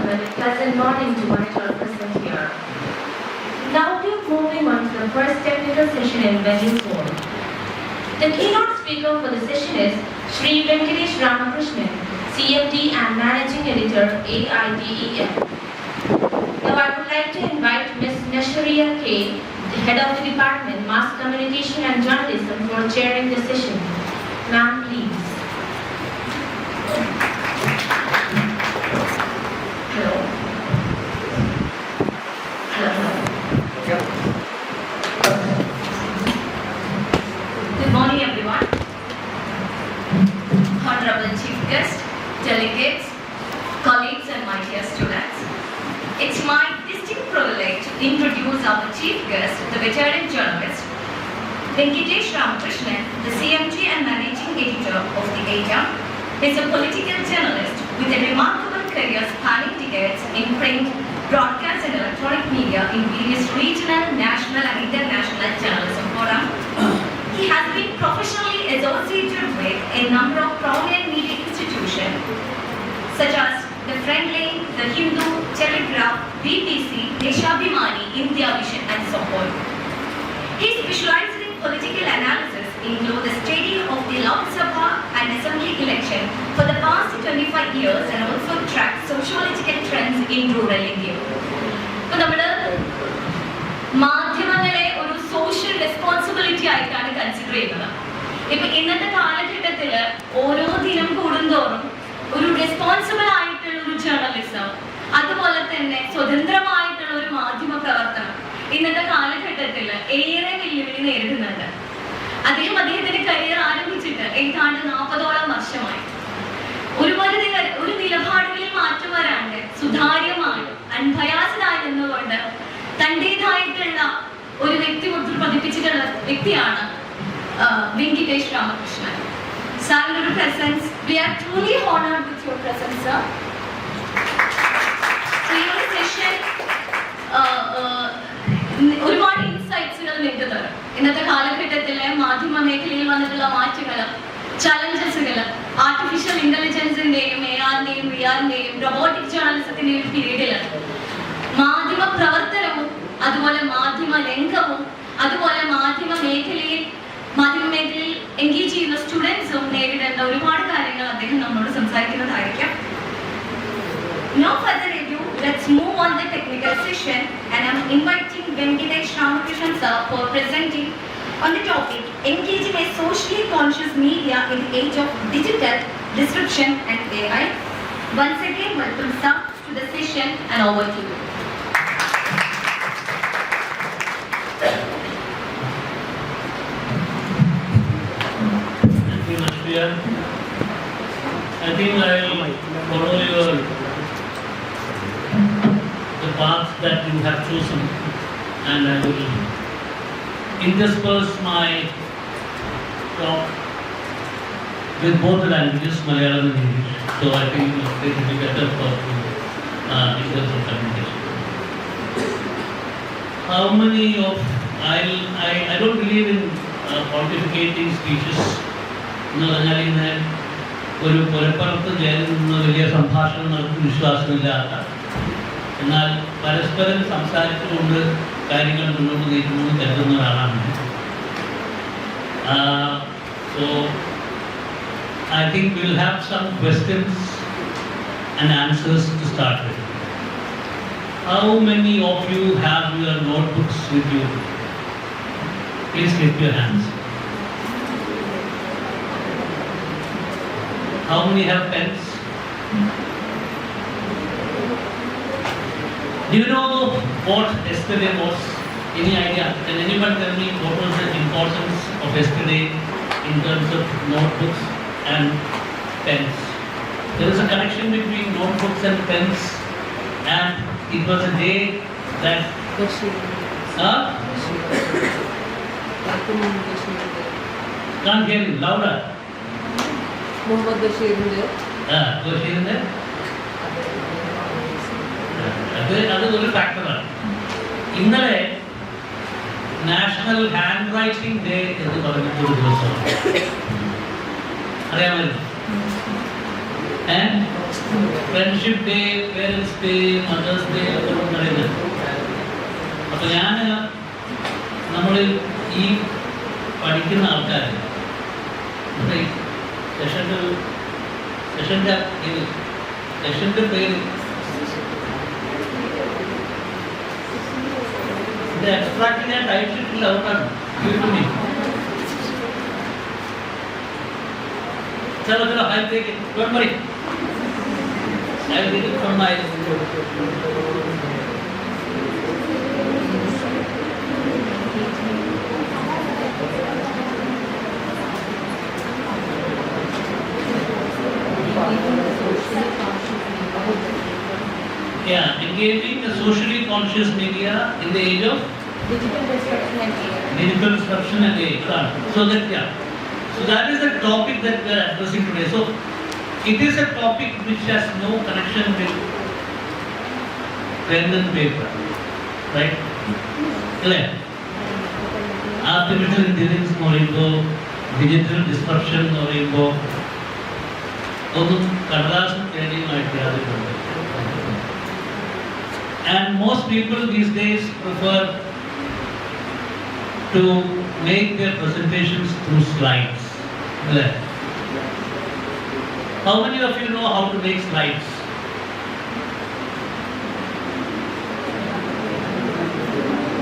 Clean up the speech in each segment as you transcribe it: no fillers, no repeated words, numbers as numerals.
welcome and a pleasant morning to one and all present here. Now we are moving on to the first technical session in venue 4. The keynote speaker for the session is Sri Venkatesh Ramakrishnan, CMD and Managing Editor, AIDEM. Now I would like to invite Ms. Nasharia K, the Head of the Department, Mass Communication and Journalism, for chairing the session. Ma'am, please. Good morning, everyone. Honorable Chief Guest, delegates, colleagues, and my dear students. It's my distinct privilege to introduce our Chief Guest, the veteran journalist, Venkatesh Ramakrishnan, the CMG and Managing Editor of the AIDEM. He's a political journalist with a remarkable career spanning decades in print, broadcast and electronic media in various regional, national and international journalism forums. He has been professionally associated with a number of prominent media institutions such as the Friendly, the Hindu, Telegraph, BBC, Deshabhimani, India Vision and so on. He specializes in political analysis include the study of the Lok Sabha and Assembly election for the past 25 years and also track sociological trends in rural India. മാധ്യമങ്ങളെ ഒരു social responsibility ആയിട്ടാണ് consider ചെയ്യുന്നത്. ഇപ്പൊ ഇന്നത്തെ കാലഘട്ടത്തിൽ ഓരോ ദിനം കൂടുന്തോറും ഒരു റെസ്പോൺസിബിൾ ആയിട്ടുള്ള ഒരു ജേർണലിസം, അതുപോലെ തന്നെ സ്വതന്ത്രമായിട്ടുള്ള ഒരു മാധ്യമ പ്രവർത്തനം ഇന്നത്തെ കാലഘട്ടത്തിൽ ഏറെ വെല്ലുവിളി നേരിടുന്നുണ്ട്. അദ്ദേഹത്തിന്റെ കരിയർ ആരംഭിച്ചിട്ട് ഏതാണ്ട് 40ഓളം വർഷമായി. ഒരു നിലപാടുകളിൽ മാറ്റം വരാണ്ട് സുതാര്യമായി അൺബയാസ്ഡായി നിന്നുകൊണ്ട് തന്റേതായിട്ടുള്ള ഒരു വ്യക്തിമുദ്ര പതിപ്പിച്ചിട്ടുള്ള വ്യക്തിയാണ് Venkatesh Ramakrishnan. Sir, your presence, we are truly honored with your presence, sir. So, your session, ഒരുപാട് ഇൻസൈറ്റ്സുകൾ നിങ്ങൾക്ക് തരും. ഇന്നത്തെ കാലഘട്ടത്തിലെ മാധ്യമ മേഖലയിൽ വന്നിട്ടുള്ള മാറ്റങ്ങൾ, ചലഞ്ചസുകൾ, ആർട്ടിഫിഷ്യൽ ഇന്റലിജൻസിന്റെയും ARന്റെയും VRന്റെയും റോബോട്ടിക് ജേർണലിസത്തിന്റെയും ഒരു പീരീഡിലാണ് മാധ്യമ പ്രവർത്തനവും അതുപോലെ മാധ്യമ രംഗവും അതുപോലെ മാധ്യമ മേഖലയിൽ എൻഗേജ് ചെയ്യുന്ന സ്റ്റുഡൻസും നേരിടേണ്ട ഒരുപാട് കാര്യങ്ങൾ അദ്ദേഹം നമ്മളോട് സംസാരിക്കുന്നതായിരിക്കും. No further ado, let's move on the technical session and I'm inviting Venkatesh Ramakrishnan sir for presenting on the topic engaging a socially conscious media in the age of digital disruption and AI. Once again, welcome sir to the session and over to you. Thank you, Nashriya. I think I will follow the path that you have chosen, and I will intersperse my talk with both the languages, Malayalam and English. So I think it will be better for in terms of communication. How many of I don't believe in pontificating speeches. എന്ന് പറഞ്ഞാൽ ഇന്ന് ഒരു പുരപ്പുറത്ത് ജയിലിൽ നിന്ന് വലിയ സംഭാഷണം നടത്തുന്ന വിശ്വാസമില്ലാത്ത, എന്നാൽ പരസ്പരം സംസാരിച്ചുകൊണ്ട് കാര്യങ്ങൾ മുന്നോട്ട് നീക്കുമെന്ന് കരുതുന്ന ഒരാളാണ്. So I think we'll have some questions and answers to start with. How many of you have your notebooks with you? Please lift your hands. How many have pens? Do you know what yesterday was? Any idea? Can anyone tell me what was the importance of yesterday in terms of notebooks and pens? There is a connection between notebooks and pens, and it was a day that can't hear you, louder. Muhammad Bashirinde. Bashirinde. അത് ഒരു ഫാക്ടറാണ്. ഇന്നലെ national hand writing day എന്ന് പറഞ്ഞിട്ടൊരു ദിവസമാണ്. അറിയാമല്ലോ. And friendship day, parents day, mother's day ഒക്കെ പറയുന്നത്. അപ്പോൾ നമ്മൾ ഈ പഠിക്കുന്ന ആൾക്കാർ സെഷൻ്റെ പേര് എക്സ്ട്രാക്ട് ഞാൻ ടൈപ്പ് ഷീറ്റില്ല, അതുകൊണ്ടാണ് യൂട്യൂബിൽ. Chalo, I'll take it. Don't worry. I'll take it from my. Yeah, engaging the socially conscious media in the age of digital disruption and AI. So that, yeah. So that is the topic that we are addressing today. So it is a topic which has no connection with pen and paper, right? Clear? Artificial intelligence എന്ന് പറയുമ്പോൾ digital disruption എന്ന് പറയുമ്പോൾ ഒന്നും കടലാസും തേടിയുമായിട്ട് യാതൊരു. And most people these days prefer to make their presentations through slides. How many of you know how to make slides?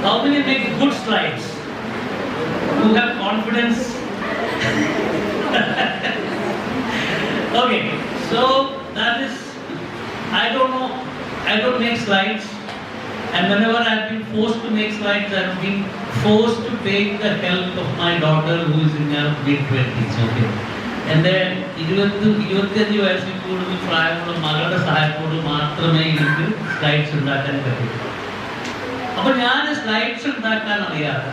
How many make good slides? Who have confidence? Okay, so that is, I don't know, I don't make slides, and whenever I have been forced to make slides, I have been forced to take the help of my daughter who is in her mid-20s. Okay. എൻ്റെ 25 വയസ്സിൽ കൂടുതൽ പ്രായമുള്ള മകളുടെ സഹായത്തോട് മാത്രമേ എനിക്ക് slides ഉണ്ടാക്കാൻ പറ്റൂ. അപ്പോൾ ഞാൻ സ്ലൈഡ്സ് ഉണ്ടാക്കാൻ അറിയാതെ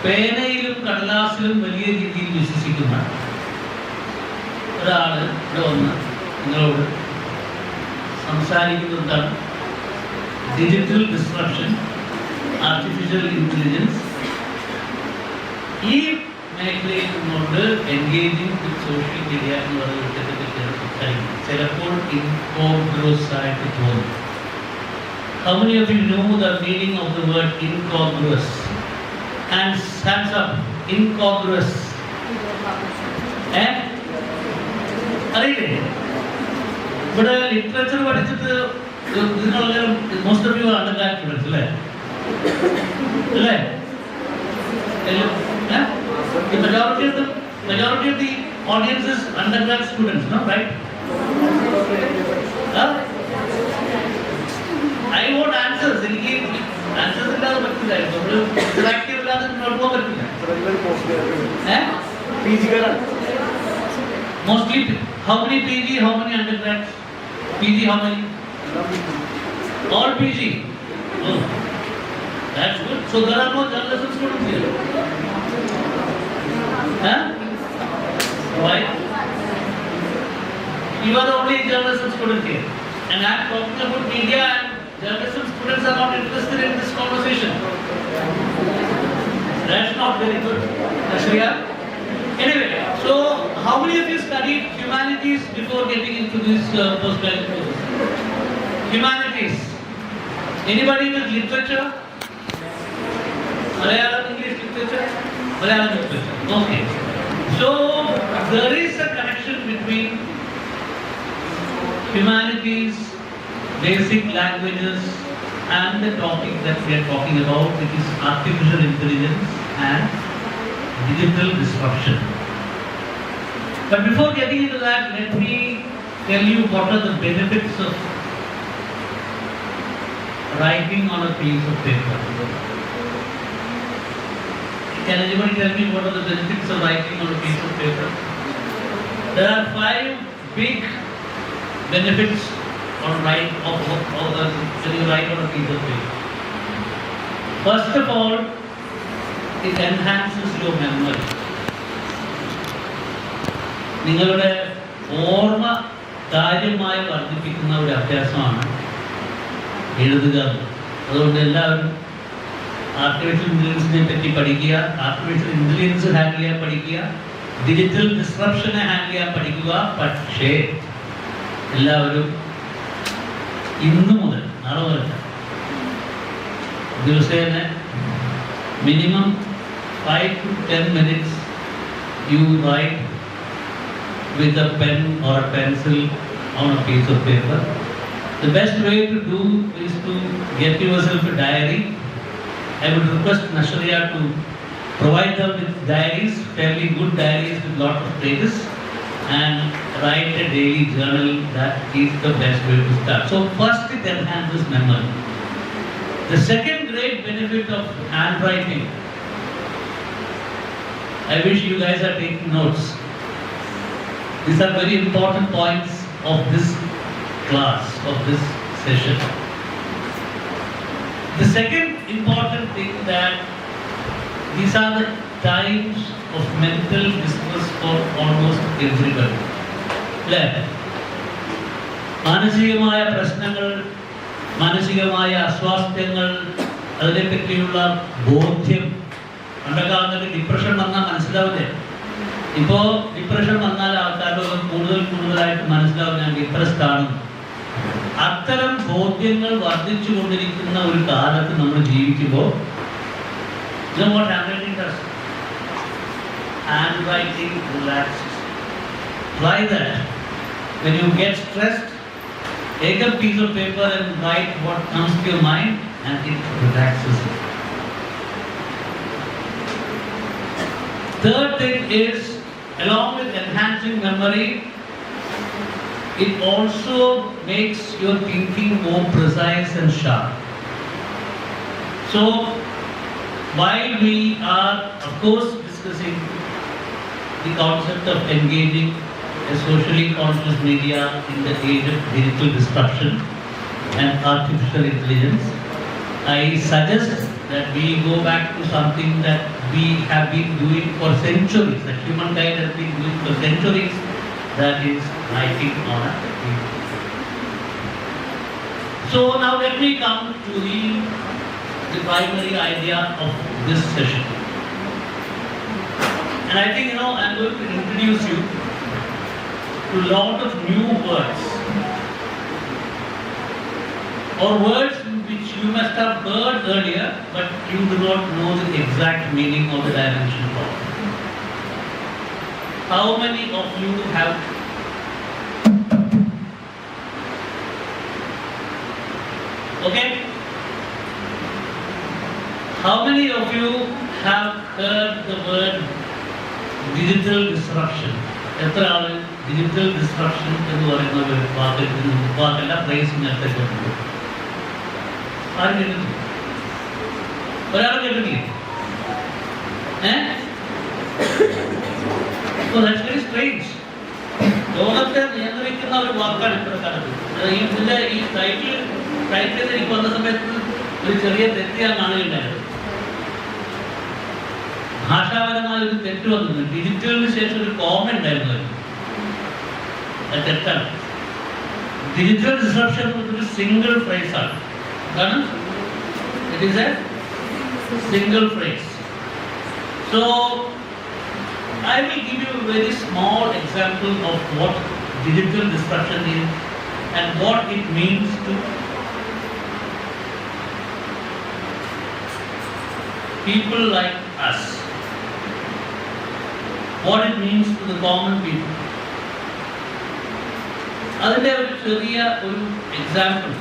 പേനയിലും കടലാസിലും വലിയ രീതിയിൽ വിശ്വസിക്കുന്ന ഒരാൾ ഇവിടെ വന്ന് നിങ്ങളോട് സംസാരിക്കുന്നതാണ് ഡിജിറ്റൽ ഡിസ്ട്രപ്ഷൻ, ആർട്ടിഫിഷ്യൽ ഇൻ്റലിജൻസ്. ഈ മേഖലയിൽ നിന്നുകൊണ്ട് എൻഗേജിങ് വിത്ത് സോഷ്യൽ മീഡിയ എന്ന് പറയുന്ന വിഷയത്തെപ്പറ്റിയാണ് സംസാരിക്കുന്നത്. ചിലപ്പോൾ ഇൻകോൺഗ്രസ് ആയിട്ട് തോന്നും. How many of you know the meaning of the word incongruous? Hands up. Incongruous. അറിയില്ലേ? ഇവിടെ ലിറ്ററേച്ചർ പഠിച്ചിട്ട് നിങ്ങളെല്ലാം മോസ്റ്റ് ഓഫ് യു അണ്ടർഗ്രാഡ് സ്റ്റുഡൻസ് അല്ലേ? അല്ലേ? The majority of the audience is undergrad students, no, right? I want answers. Answers ഇല്ലാതെ പറ്റില്ല. Interactive ഇല്ലാതെ മുന്നോട്ട് പോകാൻ പറ്റില്ല. Mostly, how many PG, how many undergrads? PG, how many? All PG. Oh, that's good. So there are no journalism students here. Huh? Why? You are the only journalism student here. And I am talking about media, and journalism students are not interested in this conversation. That's not very good. Ashriya? Anyway, so how many of you studied humanities before getting into this postgraduate course? Humanities. Anybody with literature? Malayalam, English literature? Malayalam literature. Okay. So there is a connection between humanities, basic languages, and the topic that we are talking about, which is artificial intelligence and digital disruption. But before getting into that, let me tell you what are the benefits of writing on a piece of paper. Can anybody tell me what are the benefits of writing on a piece of paper? There are 5 big benefits on when you write on a piece of paper. First of all, it enhances your memory. നിങ്ങളുടെ ഓർമ്മ കാര്യമായി വർദ്ധിപ്പിക്കുന്ന ഒരു അഭ്യാസമാണ് എഴുതുക. അതുകൊണ്ട് എല്ലാവരും artificial ഇൻ്റലിജൻസിനെ പറ്റി പഠിക്കുക, ആർട്ടിഫിഷ്യൽ ഇൻ്റലിജൻസ് ഹാൻഡിൽ ചെയ്യാൻ പഠിക്കുക, ഡിജിറ്റൽ ഡിസ്റപ്ഷനെ ഹാൻഡിൽ ചെയ്യാൻ പഠിക്കുക. പക്ഷേ എല്ലാവരും ഇന്നു മുതൽ നാളെ മുതൽ ദിവസേന minimum 5 to 10 minutes you write with a pen or a pencil on a piece of paper. The best way to do is to get yourself a diary. I would request Nasharia to provide them with diaries, fairly good diaries with lot of pages, and write a daily journal. That is the best way to start. So first it enhances memory. The second great benefit of handwriting, I wish you guys are taking notes. These are very important points of this class, of this session. The second important thing that these are the times of mental distress for almost everybody. അല്ലേ? മാനസികമായ പ്രശ്നങ്ങൾ, മാനസികമായ അസ്വാസ്ഥ്യങ്ങൾ, അതിനെപ്പറ്റിയുള്ള ബോധ്യം. പണ്ടൊക്കെ ആൾക്കാർക്ക് depression വന്നാൽ മനസ്സിലാവില്ലേ? ഇപ്പോൾ depression വന്നാൽ ആൾക്കാർക്ക് കൂടുതലായിട്ട് മനസ്സിലാവും ഞാൻ ഡിപ്രസ്ഡ് ആണ്. അത്തരം ബോധ്യങ്ങൾ വർദ്ധിച്ചു കൊണ്ടിരിക്കുന്ന ഒരു കാലത്ത് നമ്മൾ ജീവിക്കുമ്പോൾ what handwriting does? Handwriting relaxes. Try that. When you get stressed, take a piece of paper and write what comes to your mind, and it relaxes you. Third thing is, along with enhancing memory, it also makes your thinking more precise and sharp. So, while we are, of course, discussing the concept of engaging a socially conscious media in the age of digital disruption and artificial intelligence, I suggest that we go back to something that we have been doing for centuries, that humankind has been doing for centuries, that is writing on a paper. So now let me come to the primary idea of this session. And I think, I'm going to introduce you to a lot of new words, or words which you must have heard earlier, but you do not know the exact meaning or the dimension of. How many of you have How many of you have heard the word digital disruption? എത്ര ആള് digital disruption എന്ന് പറയുന്ന ഒരു വാക്കല്ല phrase നേരത്തെ കേട്ടിട്ടുണ്ട്? ആരും കേട്ടിട്ടില്ല? ഒരാളും കേട്ടിട്ടില്ലേ? That's very strange. ലോകത്തെ നിയന്ത്രിക്കുന്ന ഒരു വാക്കാണ് ഇപ്പോഴത്തെ കാലത്ത്. ഇതിന്റെ ഈ ടൈറ്റിൽ എനിക്ക് വന്ന സമയത്ത് ഒരു ചെറിയ തെറ്റ് ഞാൻ കാണുകയുണ്ടായിരുന്നു. ഭാഷാപരമായ ഒരു തെറ്റ് വന്നത് ഡിജിറ്റലിന് ശേഷം ഒരു കോമൺ ഉണ്ടായിരുന്നു. അത് തെറ്റാണ്. ഡിജിറ്റൽ ഡിസ്റപ്ഷൻ ഒരു സിംഗിൾ ഫ്രേസ് ആണ്. കാരണം it is A single phrase. So I will give you a very small example of what digital disruption is and what it means to people like us. What it means to the common people. അതിൻ്റെ ഒരു ചെറിയ ഒരു example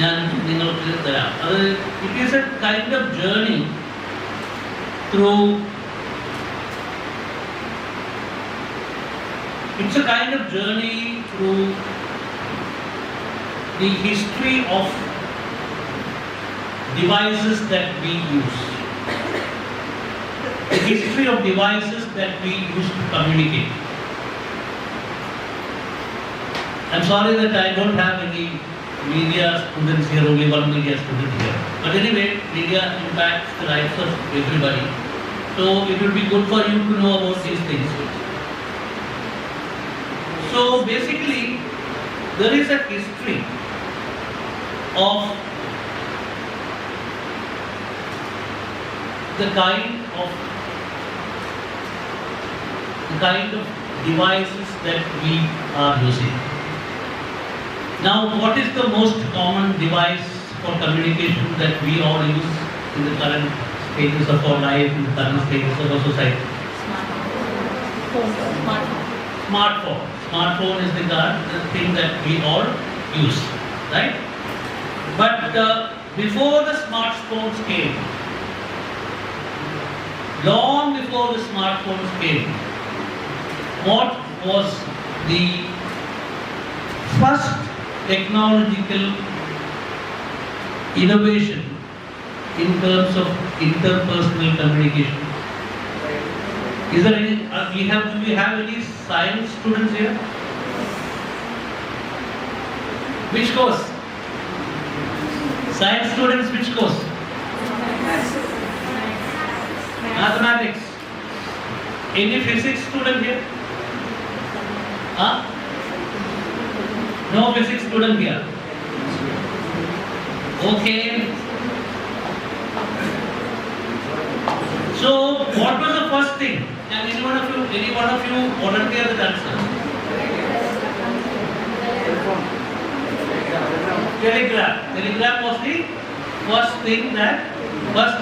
ഞാൻ നിങ്ങൾക്ക് തരാം. അത് it is A kind of journey through It's a kind of journey through the history of devices that we use. The history of devices that we use to communicate. I'm sorry that I don't have any media students here, only one media student here. But anyway, media impacts the lives of everybody. So it would be good for you to know about these things. So basically, there is a history of the kind of the kind of devices that we are using. Now, what is the most common device for communication that we all use in the current stages of our life, in the current stages of our society? Smartphone. Smartphone is the thing that we all use, right? But before the smartphones came, long before the smartphones came, what was the first technological innovation in terms of interpersonal communication? Is there any? Do we have any science students here? Which course? Science students, which course? Mathematics. Any physics student here? Huh? No physics student here. Okay. So, what was the first thing? Can any one of you volunteer the answer? Telegraph. Telegraph was the first thing that first.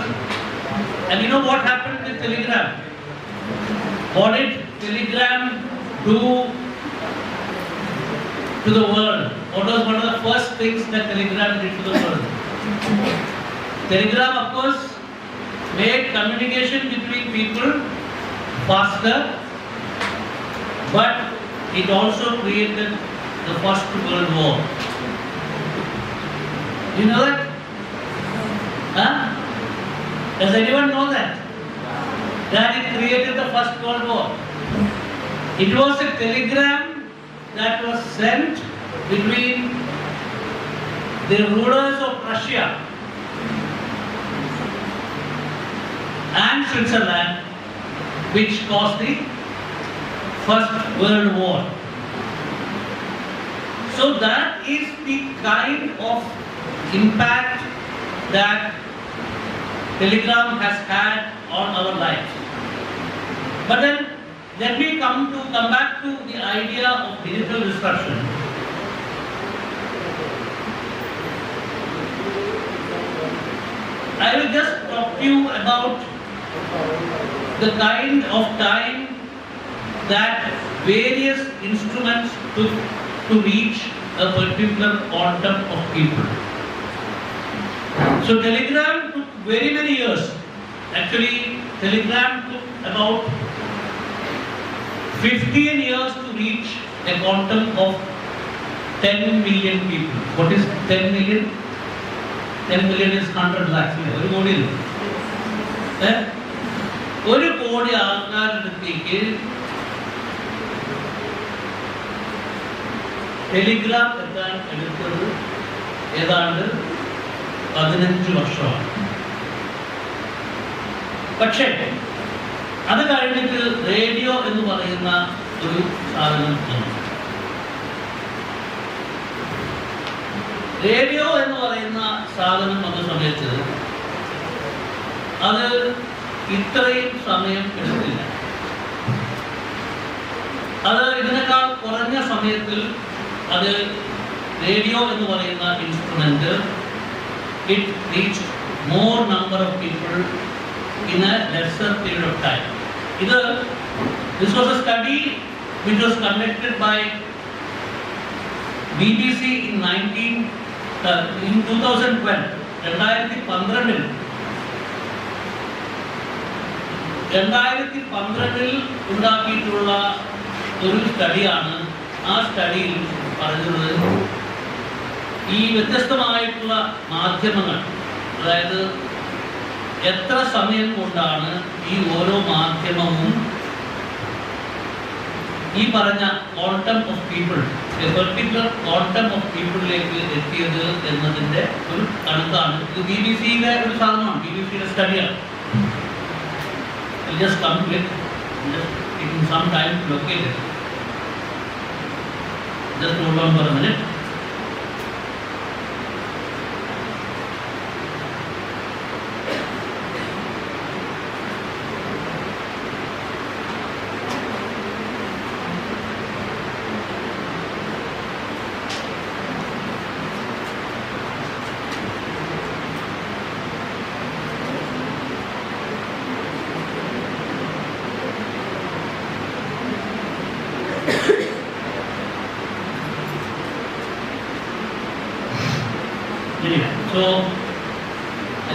And you know what happened with telegram? What did telegram do to the world? What was one of the first things that telegram did to the world? Telegram, of course, made communication between people faster, but it also created the First World War. You know that? Huh? Does anyone know that? That it created the First World War. It was a telegram that was sent between the rulers of Russia and Switzerland, which caused the First World War. So that is the kind of impact that telegram has had on our lives. But then let me come back to the idea of digital disruption. I will just talk to you about the kind of time that various instruments took to reach a particular quantum of people. So telegram took very many years. Actually, telegram took about 15 years to reach a quantum of 10 million people. What is 10 million? 10 million is 100 lakhs. ഒരു കോടി ഒരു കോടി ആൾക്കാരിടത്തേക്ക് Telegram എത്താൻ എടുത്തത് ഏതാണ്ട് 15 വർഷമാണ്. പക്ഷേ അത് കഴിഞ്ഞിട്ട് റേഡിയോ എന്ന് പറയുന്ന ഒരു സാധനം വന്നു. റേഡിയോ എന്ന് പറയുന്ന സാധനം വന്ന സമയത്ത് അത് ഇത്രയും സമയം എടുത്തില്ല. അത് ഇതിനേക്കാൾ കുറഞ്ഞ സമയത്തിൽ അത് റേഡിയോ എന്ന് പറയുന്ന instrument it reached more number of people in a lesser period of time. This was a study which was conducted by BBC in 2012. 2012 ഉണ്ടാക്കിയിട്ടുള്ള ഒരു സ്റ്റഡിയാണ്. ആ സ്റ്റഡിയിൽ പറഞ്ഞത് ഈ വ്യത്യസ്തമായിട്ടുള്ള മാധ്യമങ്ങൾ, അതായത് എത്ര സമയം കൊണ്ടാണ് ഈ ഓരോ മാധ്യമവും ഈ പറഞ്ഞ quantum of people, particular quantum of പീപ്പിളിലേക്ക് എത്തിയത് എന്നതിൻ്റെ ഒരു കണക്കാണ്. ഇത് BBC-യുടെ ഒരു സാധനമാണ്, BBC-യുടെ സ്റ്റഡിയാണ്. Just come to it, just taking some time to locate it. Just hold on for a minute.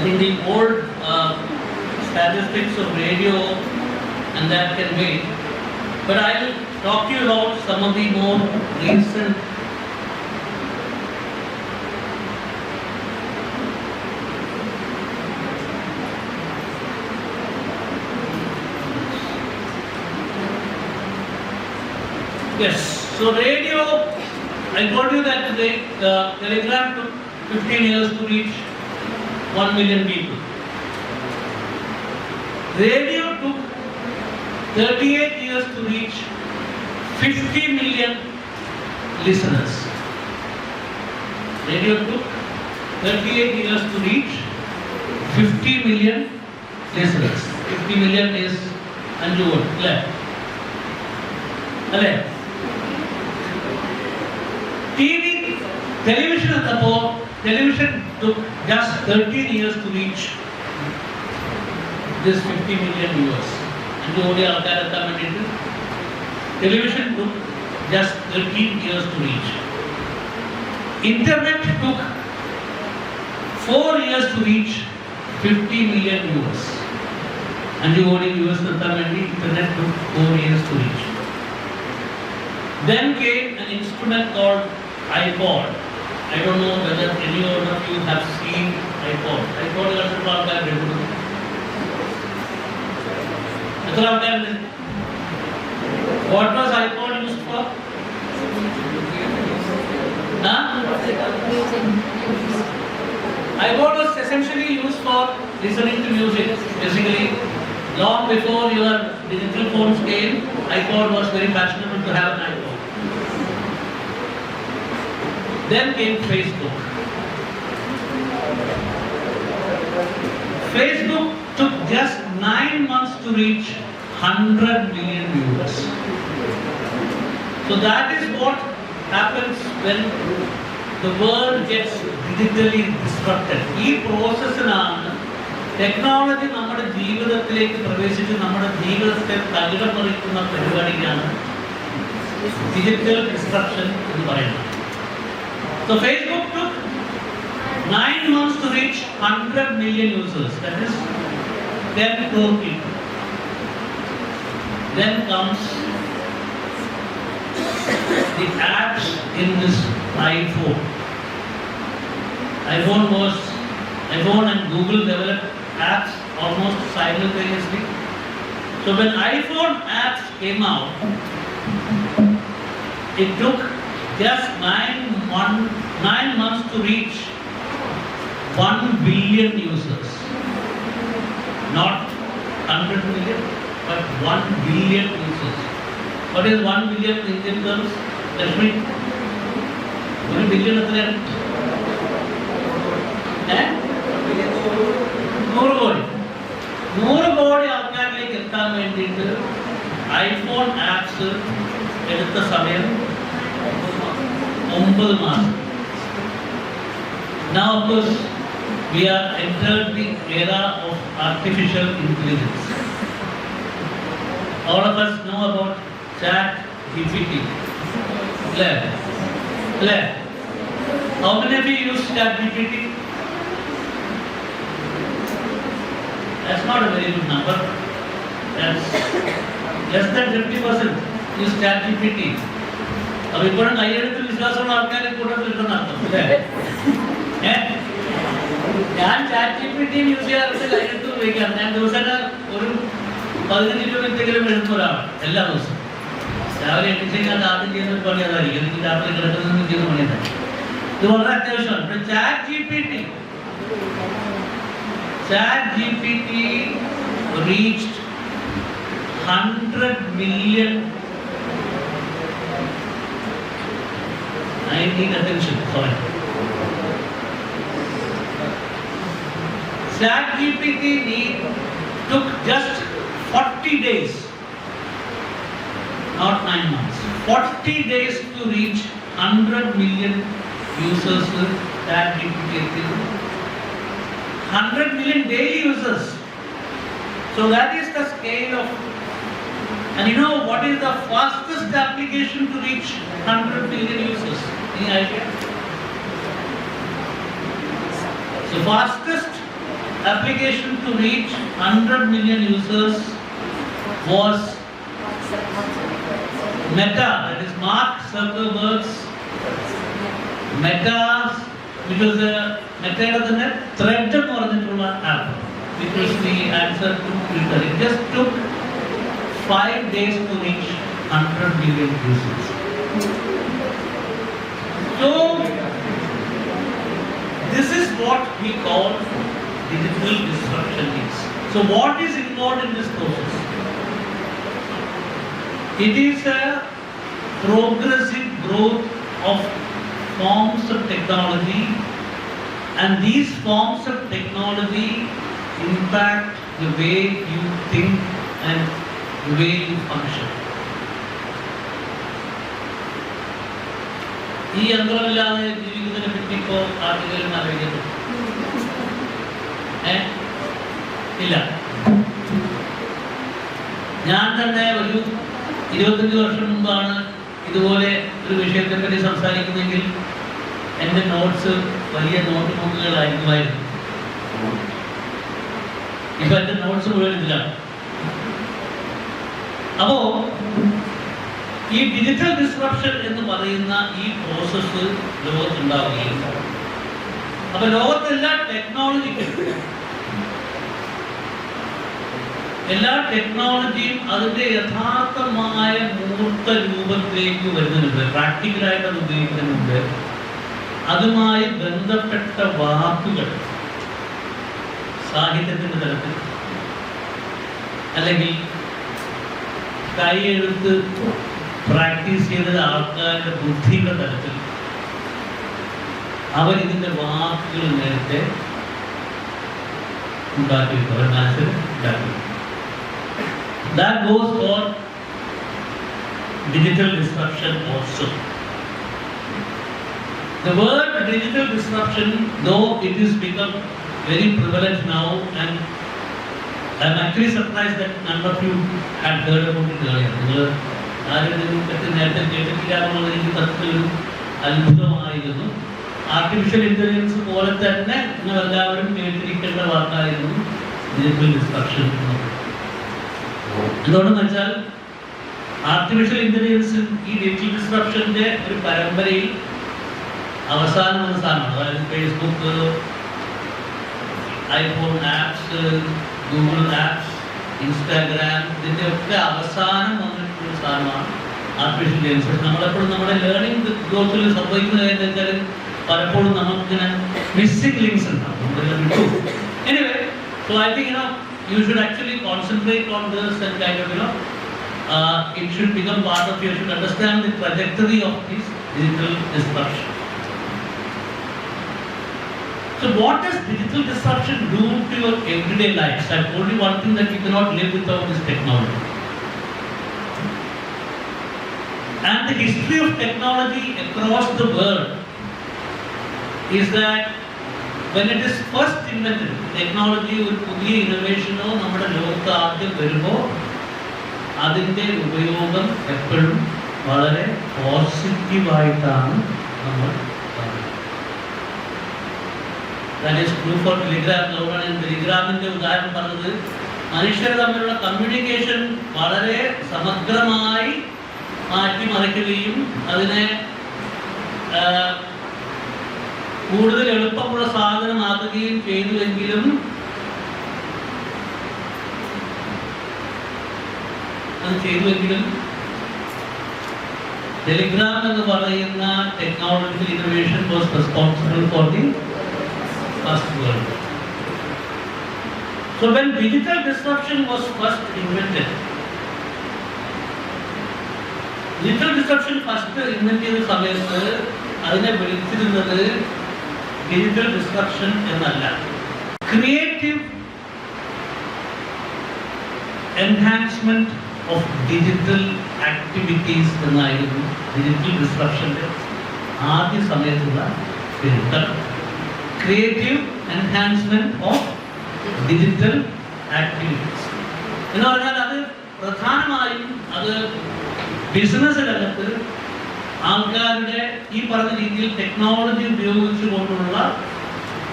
think the old statistics of radio and that can wait. But I'll talk to you about some of the more recent Yes, so radio, I told you that today Telegram took 15 years to reach 1 million people. Radio took 38 years to reach 50 million listeners. Radio took 38 years to reach 50 million listeners. 50 million is 5 vote. Television took just 13 years to reach this 50 million viewers. Television took just 13 years to reach. Internet took 4 years to reach 50 million viewers. Internet took 4 years to reach. Then came an instrument called iPod. I don't know whether any of you have seen iPod. iPod is also called by everybody. What was iPod used for? iPod was essentially used for listening to music. Basically, long before your digital phones came, iPod was very fashionable to have an iPod. Then came Facebook. Facebook took just 9 months to reach 100 million viewers. So that is what happens when the world gets digitally disrupted. This process is technology നമ്മുടെ ജീവിതത്തിലേക്ക് പ്രവേശിച്ച് നമ്മുടെ ജീവിതത്തെ തകിടം മറിക്കുന്ന പരിപാടിയാണ് digital disruption എന്ന് പറയുന്നത്. So Facebook took 9 months to reach 100 million users. That is 10 crore people. Then comes the apps in this iPhone. iPhone and Google developed apps almost simultaneously. So when iPhone apps came out, it took just 9 months to reach 1 billion users. Not 100 million, but 1 billion users. What is 1 billion in Indian terms? Lakshmi? 1 billion is there? 100 കോടി. 100 കോടി ആൾക്കാരിലേക്ക് എത്താൻ വേണ്ടിയിട്ട് iPhone apps എടുത്ത സമയം 9 മാസം. Now of course we are entered the era of artificial intelligence. All of us know about ChatGPT. How many of you use ChatGPT? That's not a very good number. That's less than 50% use ChatGPT. अब इपोഴും കൈയെടുത്ത് വിശ്വാസമുള്ള ആൾക്കാരെ കൂട്ടത്തിൽ കിട്ടുന്ന അർത്ഥം അല്ലേ? ഞാൻ ChatGPT use ചെയ്യാറുണ്ട്, കൈയെടുത്ത് ഉപയോഗിക്കാറ്. ഞാൻ ദിവസം ഒരു 15-20 മിനിറ്റെങ്കിലും എഴുതുന്ന ഒരാളാണ് എല്ലാ ദിവസവും. രാവിലെ എണീറ്റ് ഞാൻ ആദ്യം ചെയ്യുന്ന ഒരു പണി അതായിരിക്കും. എനിക്ക് രാത്രി കിടക്കുന്നതിന് ചെയ്യുന്ന പണി അതാണ്. ഇത് വളരെ അത്യാവശ്യമാണ്. ഇപ്പോൾ ChatGPT reached 100 million. I need attention. Sorry. ChatGPT took just 40 days, not 9 months. 40 days to reach 100 million users with ChatGPT. 100 million daily users. So that is the scale of. And you know what is the fastest application to reach 100 million users? Any idea? The fastest application to reach 100 million users was Meta, that is Mark Zuckerberg's Meta, which was a Meta thread എന്ന് പറഞ്ഞിട്ടുള്ള app, which was the answer to Twitter. It just took 5 days to reach 100 million users. So this is what we call digital disruption is. So what is involved in this process? It is a progressive growth of forms of technology, and these forms of technology impact the way you think and the way you function. ഈ യന്ത്രമില്ലാതെ ജീവിക്കുന്നതിനെ പറ്റി ഇപ്പോൾ ആർക്കെങ്കിലും ആലോചിക്കുന്നു? ഇല്ല. ഞാൻ തന്നെ ഒരു 25 വർഷം മുമ്പാണ് ഇതുപോലെ ഒരു വിഷയത്തെ പറ്റി സംസാരിക്കുന്നെങ്കിൽ എൻ്റെ നോട്ട്സ് വലിയ നോട്ട് ബുക്കുകളായിരുന്നു. ഇപ്പൊ എൻ്റെ നോട്ട്സ് മുഴുവൻ ഇതിലാണ്. അപ്പോ ഈ ഡിജിറ്റൽ ഡിസ്റപ്ഷൻ എന്ന് പറയുന്ന ഈ പ്രോസസ്സ് ലോകത്തുണ്ടാവുകയും, അപ്പൊ ലോകത്തെല്ലാ ടെക്നോളജിയും അതിന്റെ യഥാർത്ഥമായ മൂർത്ത രൂപത്തിലേക്ക് വരുന്നതിനുണ്ട്, പ്രാക്ടിക്കലായിട്ട് അത് ഉപയോഗിക്കുന്നതിനുണ്ട്. അതുമായി ബന്ധപ്പെട്ട വാക്കുകൾ സാഹിത്യത്തിന്റെ തലത്തിൽ അല്ലെങ്കിൽ കൈയെഴുത്ത് പ്രാക്ടീസ് ചെയ്ത ആൾക്കാരുടെ ബുദ്ധിയുടെ തലത്തിൽ അവരിതിൻ്റെ വാക്കുകൾ നേരത്തെ ഉണ്ടാക്കി. That goes for digital disruption also. The word digital disruption, though it is become very prevalent now, and I'm actually surprised that none of you had heard about it earlier. നേരത്തെ കേട്ടിട്ടില്ല എന്നുള്ളത് എനിക്ക് തരത്തിലൊരു അത്ഭുതമായിരുന്നു. ആർട്ടിഫിഷ്യൽ ഇന്റലിജൻസ് പോലെ തന്നെ നിങ്ങളെല്ലാവരും കേട്ടിരിക്കേണ്ട വാക്കായിരുന്നു digital destruction. എന്തുകൊണ്ടെന്ന് വെച്ചാൽ ആർട്ടിഫിഷ്യൽ ഇന്റലിജൻസ് ഈ ഡിജിറ്റൽ ഡിസ്ട്രക്ഷന്റെ ഒരു പരമ്പരയിൽ അവസാനം വന്ന സാധനമാണ്. അതായത് Facebook, iPhone apps, Google apps, Instagram, ഇതിൻ്റെ ഒക്കെ അവസാനം വന്നിട്ടുള്ള സാധനമാണ് ആർട്ടിഫിഷ്യൽ ഇന്റലിജൻസ്. നമ്മളെപ്പോഴും നമ്മുടെ ലേണിംഗ് ഗ്രോത്തിൽ സംഭവിക്കുന്നത് എന്താ വെച്ചാൽ പലപ്പോഴും നമുക്കിങ്ങനെ മിസ്സിംഗ് ലിങ്ക്സ് ഉണ്ടാവും, നമ്മളെല്ലാം വിട്ടു. Anyway, so I think you should actually concentrate on this and kind of it should become part of you should understand the trajectory of this digital disruption. So what does digital disruption do to your everyday lives? I've told you one thing, that you cannot live without this technology. And the history of technology across the world is that when it is first invented, technology ഒരു പുതിയ ഇന്നോവേഷനോ നമ്മുടെ ലോകത്ത് ആദ്യം വരുമ്പോൾ അതിൻ്റെ ഉപയോഗം എപ്പോഴും വളരെ പോസിറ്റീവായിട്ടാണ് നമ്മൾ കാണുന്നത്. That is true for Telegram. അതുകൊണ്ടാണ് ഞാൻ ടെലിഗ്രാമിൻ്റെ ഉദാഹരണം പറഞ്ഞത്. മനുഷ്യർ തമ്മിലുള്ള കമ്മ്യൂണിക്കേഷൻ വളരെ സമഗ്രമായി മാറ്റിമറിക്കുകയും അതിനെ കൂടുതൽ എളുപ്പമുള്ള സാധനമാക്കുകയും ചെയ്തുവെങ്കിലും ടെലിഗ്രാം എന്ന് പറയുന്ന technological innovation was responsible for the first world. So when digital disruption was first invented, ചെയ്ത സമയത്ത് അതിനെ വിളിച്ചിരുന്നത് ഡിജിറ്റൽ ഡിസ്ട്രപ്ഷൻ എന്നല്ല, creative enhancement of digital activities എന്നായിരുന്നു ഡിജിറ്റൽ ഡിസ്ട്രപ്ഷൻ്റെ ആദ്യ സമയത്തുള്ള പേര്. Creative enhancement of digital activities എന്ന് പറഞ്ഞാൽ അത് പ്രധാനമായും അത് ബിസിനസ് രംഗത്ത് ആൾക്കാരുടെ ഈ പറഞ്ഞ രീതിയിൽ ടെക്നോളജി ഉപയോഗിച്ചുകൊണ്ടുള്ള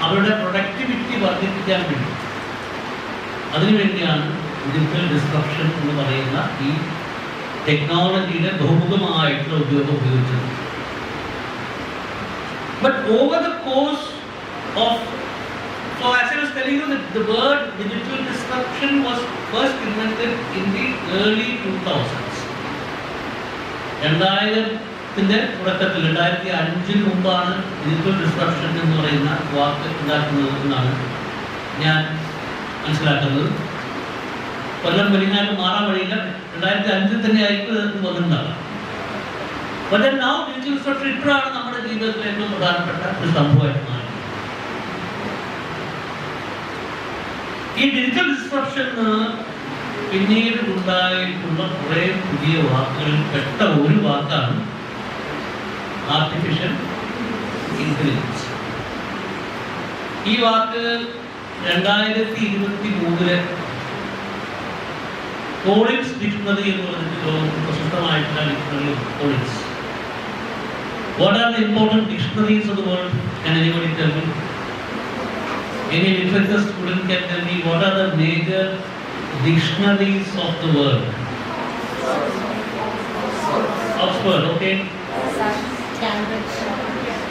അവരുടെ പ്രൊഡക്ടിവിറ്റി വർദ്ധിപ്പിക്കാൻ വേണ്ടി അതിനുവേണ്ടിയാണ് ഡിജിറ്റൽ ഡിസ്റപ്ഷൻ എന്ന് പറയുന്ന ഈ ടെക്നോളജിയുടെ ബഹുമുഖമായിട്ടുള്ള ഉപയോഗം ഉപയോഗിച്ചത്. But over the course of So as I was telling you, the word digital disruption was first invented in the early 2000s. 2000-ന്റെ തുടക്കത്തിൽ 2005-ന് മുമ്പാണ് ഡിജിറ്റൽ ഡിസ്റപ്ഷൻ എന്ന് പറയുന്ന വാക്ക് ഉണ്ടാക്കുന്നത് എന്നാണ് ഞാൻ മനസ്സിലാക്കുന്നത്. കൊല്ലം വലിഞ്ഞാലും മാറാൻ വഴിയില്ല, 2005-ൽ തന്നെ ആയിരിക്കും ഇത് വന്നിട്ടുണ്ടാവുക. But then now digital disruption ഇപ്പോഴാണ് നമ്മുടെ ജീവിതത്തിലെ ഏറ്റവും പ്രധാനപ്പെട്ട ഒരു സംഭവമായിട്ട് മാറി. ഈ ഡിജിറ്റൽ ഡിസ്റപ്ഷന് പിന്നീട് ഉണ്ടായിട്ടുള്ള കുറേ പുതിയ വാക്കുകളിൽ പെട്ട ഒരു വാക്കാണ് ആർട്ടിഫിഷ്യൽ ഇന്റലിജൻസ്. ഈ വാക്ക് 2023 കോളിൻസ് ഡിക്ഷണറി എന്ന് പറഞ്ഞിട്ട് ലോകത്തിൽ പ്രസിദ്ധമായിട്ടുള്ള dictionary Collins. What are the important dictionaries of the world? Can anybody tell me? Any literature student can tell me what are the major dictionaries of the world? Oxford, okay.